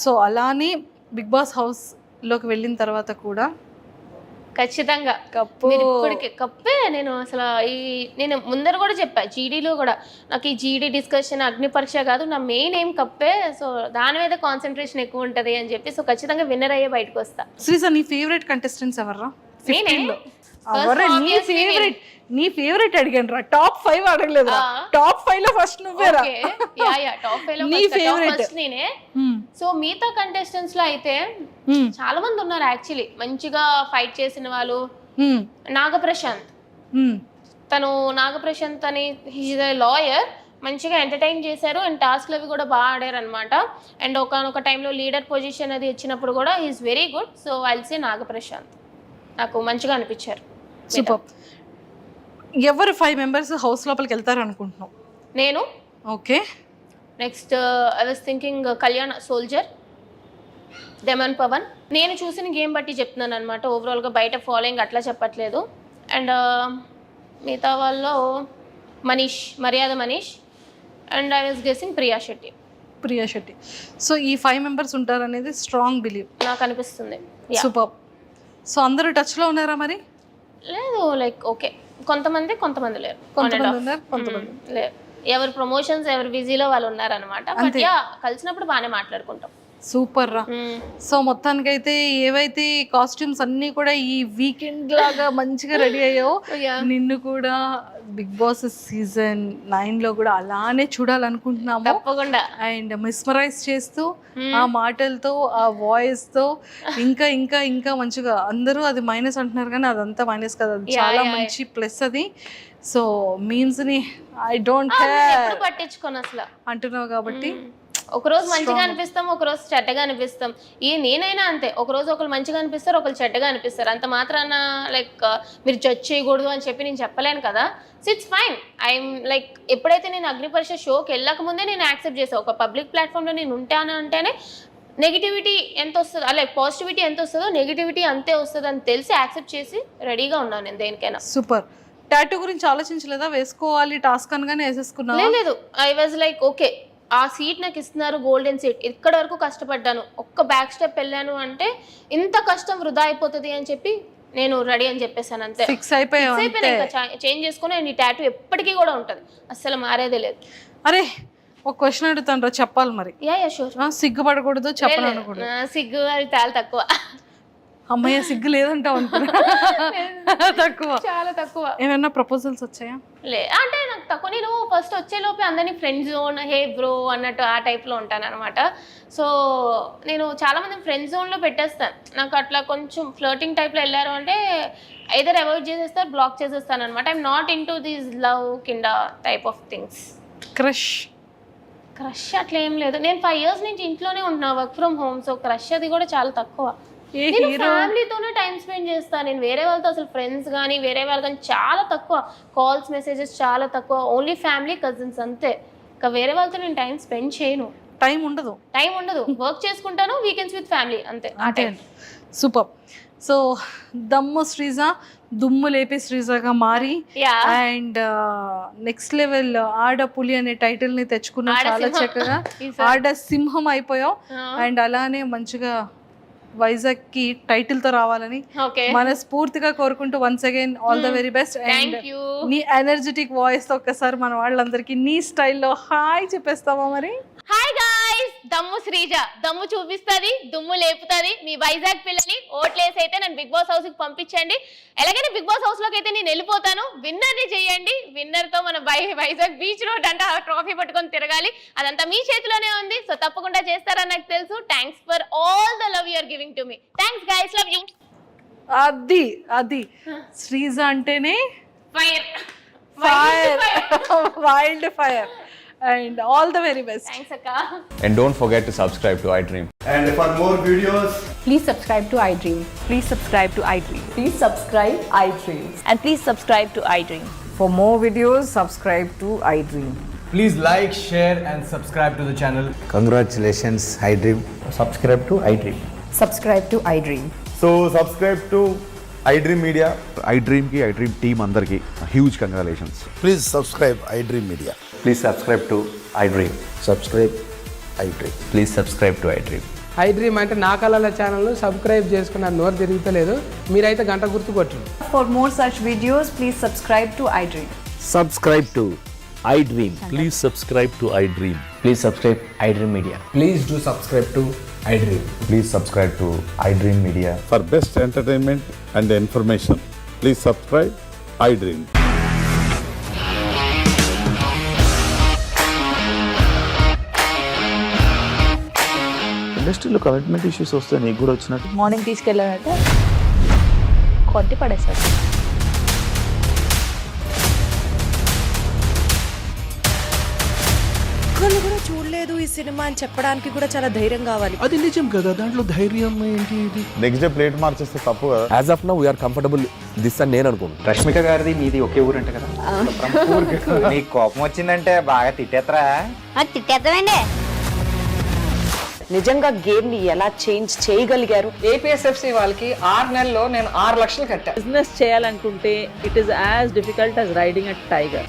సో అలానే బిగ్ బాస్ హౌస్లోకి వెళ్ళిన తర్వాత కూడా ఖచ్చితంగా కప్పు. మీరు ఇప్పటికే కప్పే. నేను అసలు నేను ముందర కూడా చెప్పా, జీడీలో కూడా నాకు ఈ జీడీ డిస్కషన్ అగ్ని పరీక్ష కాదు, నా మెయిన్ ఏం కప్పే. సో దాని మీద కాన్సన్ట్రేషన్ ఎక్కువ ఉంటుంది అని చెప్పి, సో ఖచ్చితంగా విన్నర్ అయ్యే బయటకు వస్తా. శ్రీజ, నీ ఫేవరెట్ కంటెస్టెంట్స్ ఎవర్రా? నేనే. 15 లో ఎవరే నీ ఫేవరెట్ అడిగాను రా, టాప్ 5 అడగలేదు. టాప్ 5 లో ఫస్ట్ నువ్వేరా. టాప్ 5 లో నీ ఫేవరెట్ నేనే. సో మిగతా కంటెస్టెంట్స్ లో అయితే చాలా మంది ఉన్నారు యాక్చువల్లీ మంచిగా ఫైట్ చేసిన వాళ్ళు. నాగప్రశాంత్, నాగప్రశాంత్ అని హీజ్ ఎ లాయర్, మంచిగా ఎంటర్టైన్ చేశారు అండ్ టాస్క్లు అవి కూడా బాగా ఆడారు అనమాట. అండ్ ఒకనొక టైంలో లీడర్ పొజిషన్ అది వచ్చినప్పుడు కూడా he's very good. So I'll say Nagaprashanth, నాకు మంచిగా అనిపించారు. సూపర్. ఎవరు 5 మెంబర్స్ హౌస్ లోపలికి వెళ్తారు అనుకుంటున్నావు? నేను okay. Next I was thinking Kalyan soldier, demon Pavan. నేను చూసిన గేమ్ బట్టి చెప్తున్నాను అనమాట, ఓవరాల్గా బయట ఫాలోయింగ్ అట్లా చెప్పట్లేదు. అండ్ మిగతా వాళ్ళు మర్యాద Manish and I was guessing Priya Shetty. So ఈ 5 మెంబర్స్ ఉంటారు అనేది స్ట్రాంగ్ బిలీవ్ నాకు అనిపిస్తుంది. సూపర్. సో అందరూ టచ్ లో ఉన్నారా మరి? లేదు, లైక్ ఓకే, కొంతమంది లేరు, కొంతమంది లేరు. ఎవరి ప్రమోషన్స్ ఎవరి బిజీలో వాళ్ళు ఉన్నారనమాట. బట్ యా, కలిసినప్పుడు బాగానే మాట్లాడుకుంటాం. సూపర్ రా. సో మొత్తానికైతే ఏవైతే కాస్ట్యూమ్స్ అన్నీ కూడా ఈ వీకెండ్ లాగా మంచిగా రెడీ అయ్యావు, నిన్ను కూడా బిగ్ బాస్ సీజన్ 9 లో కూడా అలానే చూడాలనుకుంటున్నాము తప్పకుండా. అండ్ మిస్మరైజ్ చేస్తూ ఆ మాటలతో ఆ వాయిస్ తో ఇంకా ఇంకా ఇంకా మంచిగా, అందరూ అది మైనస్ అంటున్నారు కానీ అదంతా మైనస్ కదా, అది చాలా మంచి ప్లస్ అది. సో మీమ్స్ ని ఐ డోంట్ కేర్ పట్టించుకోను అసలు అంటున్నావు కాబట్టి ఒకరోజు మంచిగా అనిపిస్తాం, ఒకరోజు చెడ్డగా అనిపిస్తాం. నేనైనా అంతే, ఒకరోజు ఒకరు మంచిగా అనిపిస్తారు, ఒకరు చెడ్డగా అనిపిస్తారు. అంత మాత్రాన లైక్ మీరు జడ్జ్ చేయకూడదు అని చెప్పి నేను చెప్పలేను కదా. So it's fine. I'm like ఎప్పుడైతే నేను అగ్నిపరీక్ష షోకి వెళ్ళక ముందే నేను యాక్సెప్ట్ చేసాను, ఒక పబ్లిక్ ప్లాట్ఫామ్లో నేను ఉంటాను అంటేనే నెగిటివిటీ ఎంత వస్తుందో, అలా పాజిటివిటీ ఎంత వస్తుందో నెగిటివిటీ అంతే వస్తుంది అని తెలిసి యాక్సెప్ట్ చేసి రెడీగా ఉన్నాను నేను దేనికైనా. సూపర్. టాటూ గురించి ఆలోచించలేదా? వేసుకోవాలి టాస్క్ అనగానే వేసేసుకున్నా? లేదు, ఐ వాజ్ లైక్ ఓకే, ఆ సీట్ నాకు ఇస్తున్నారు, గోల్డెన్ సీట్, ఇక్కడ వరకు కష్టపడ్డాను, ఒక్క బ్యాక్ స్టెప్ వెళ్ళాను అంటే ఇంత కష్టం వృధా అయిపోతుంది అని చెప్పి నేను రెడీ అని చెప్పేసాను అంతే. ఫిక్స్ అయిపోయాను, చేంజ్ చేసుకుని నీ టాటూ ఎప్పటికీ కూడా ఉంటుంది, అస్సలు మారేదే లేదు. అరే ఒక క్వశ్చన్ అడుగుతాను రా, చెప్పాలి మరి. Yeah sure. సిగ్గుపడకూడదు, చెప్పనకూడదు. సిగ్గు అది చాలా తక్కువ. అమ్మయ్య సిగ్గు లేదంటావు అనుకున్నా. తక్కువ, చాలా తక్కువ. ఏమైనా ప్రపోజల్స్ వచ్చాయా? అంటే నాకు తక్కువ. నేను ఫస్ట్ వచ్చేలోపే అందరినీ ఫ్రెండ్ జోన్, హే బ్రో అన్నట్టు ఆ టైప్లో ఉంటాను అనమాట. సో నేను చాలా మంది ఫ్రెండ్ జోన్లో పెట్టేస్తాను. నాకు అట్లా కొంచెం ఫ్లర్టింగ్ టైప్లో వెళ్ళారు అంటే ఐదర్ అవాయిడ్ చేసేస్తారు, బ్లాక్ చేసేస్తాను అనమాట. I'm not in to these love కింద టైప్ ఆఫ్ థింగ్స్. క్రష్ అట్లా ఏం లేదు. నేను 5 years నుంచి ఇంట్లోనే ఉంటున్నా, work from home. So crush అది కూడా చాలా తక్కువ. నేను ఫ్యామిలీతోనే టైం స్పెండ్ చేస్తాను. నేను వేరే వాళ్ళతో అసలు ఫ్రెండ్స్ కానీ వేరే వాళ్ళు కానీ చాలా తక్కువ, కాల్స్ మెసేజెస్ చాలా తక్కువ, ఓన్లీ ఫ్యామిలీ కజిన్స్ అంతే. ఇంకా వేరే వాళ్ళతో నేను టైం స్పెండ్ చేయను, టైం ఉండదు, వర్క్ చేసుకుంటాను, వీకెండ్స్ విత్ ఫ్యామిలీ అంతే. సూపర్. సో దమ్ము శ్రీజ దుమ్ము లేపే శ్రీజగా మారి అండ్ నెక్స్ట్ లెవెల్ ఆడ పులి అనే టైటిల్ ని తెచ్చుకున్నా, చాలా చక్కగా ఆడ సింహం అయిపోయావు. అండ్ అలానే మంచిగా వైజాగ్ కి టైటిల్ తో రావాలని మనస్ఫూర్తిగా కోరుకుంటూ once again all the very best. And నీ ఎనర్జెటిక్ వాయిస్ తో ఒక్కసారి మన వాళ్ళందరికీ నీ స్టైల్లో హాయ్ చెప్పేస్తావా మరి? హాయ్ గాయ్స్, దమ్ము శ్రీజ దమ్ము చూపిస్తుంది, దుమ్ము లేపుతుంది. మీ వైజాగ్ పిల్లని ఓట్లేసి అయితే నన్ను బిగ్ బాస్ హౌస్ కి పంపించండి. ఎలాగైనా బిగ్ బాస్ హౌస్ లోకి అయితే నేను వెళ్ళిపోతాను. విన్నర్ ని చేయండి. విన్నర్ తో మన వైజాగ్ బీచ్ రోడ్ అంటే ఆ ట్రోఫీ పట్టుకొని తిరగాలి. అదంతా మీ చేతిలోనే ఉంది. సో తప్పకుండా చేస్తారని నాకు తెలుసు. Thanks for all the love you are giving to me. Thanks guys, love you. అది శ్రీజ అంటేనే fire, wild fire. And all the very best. Thanks Akka. And don't forget to subscribe to iDream. And for more videos, please subscribe to iDream. Please subscribe to iDream. Please subscribe iDream. And please subscribe to iDream. For more videos, subscribe to iDream. please like, share and subscribe to the channel. Congratulations, iDream. Subscribe to iDream. Subscribe to iDream. So subscribe to iDream Media. iDream ki iDream team andarki huge congratulations. Please subscribe iDream Media. Please subscribe to iDream. Subscribe iDream. Please subscribe to iDream. I dream అంటే నా కళల channel subscribe చేసుకున్న నోరు తిరుగుతలేదు. మీరైతే గంట గుర్తు కొట్టండి. For more such videos, please subscribe to iDream. Subscribe to iDream. Please subscribe to iDream. Please subscribe iDream Media. Please do subscribe to iDream. Please subscribe to iDream Media. For best entertainment and information, please subscribe iDream. ఇండస్ట్రీలో commitment issues వస్తే నీకు కూడా వచ్చినట్టు morning తీసుకెళ్ళాడంటే కొట్టి పడేశాడు. ఒక్కళ్ళు కూడా చూడలేదు ఈ సినిమా అని చెప్పడానికి కూడా చాలా ధైర్యం కావాలి. అది నిజం కదా, దాంట్లో ధైర్యం ఏంటి? ఇది నెక్స్ట్ డే ప్లేట్ మార్చేస్తే తప్పు కదా. As of now we're comfortable this అని నేను అనుకుంటున్నాను. రష్మిక గారిది మీది ఒకే ఊరు అంట కదా. నీకు కోపం వచ్చిందంటే బాగా తిట్టేత్తరా? తిట్టేద్దామండి. నిజంగా గేమ్ ని ఎలా చేంజ్ చేయగలిగారు? ఏపీఎస్ఎఫ్సి వాళ్ళకి 6 నెలల్లో నేను 6 లక్షలు కట్టా. బిజినెస్ చేయాలనుకుంటే it is as difficult as riding a tiger.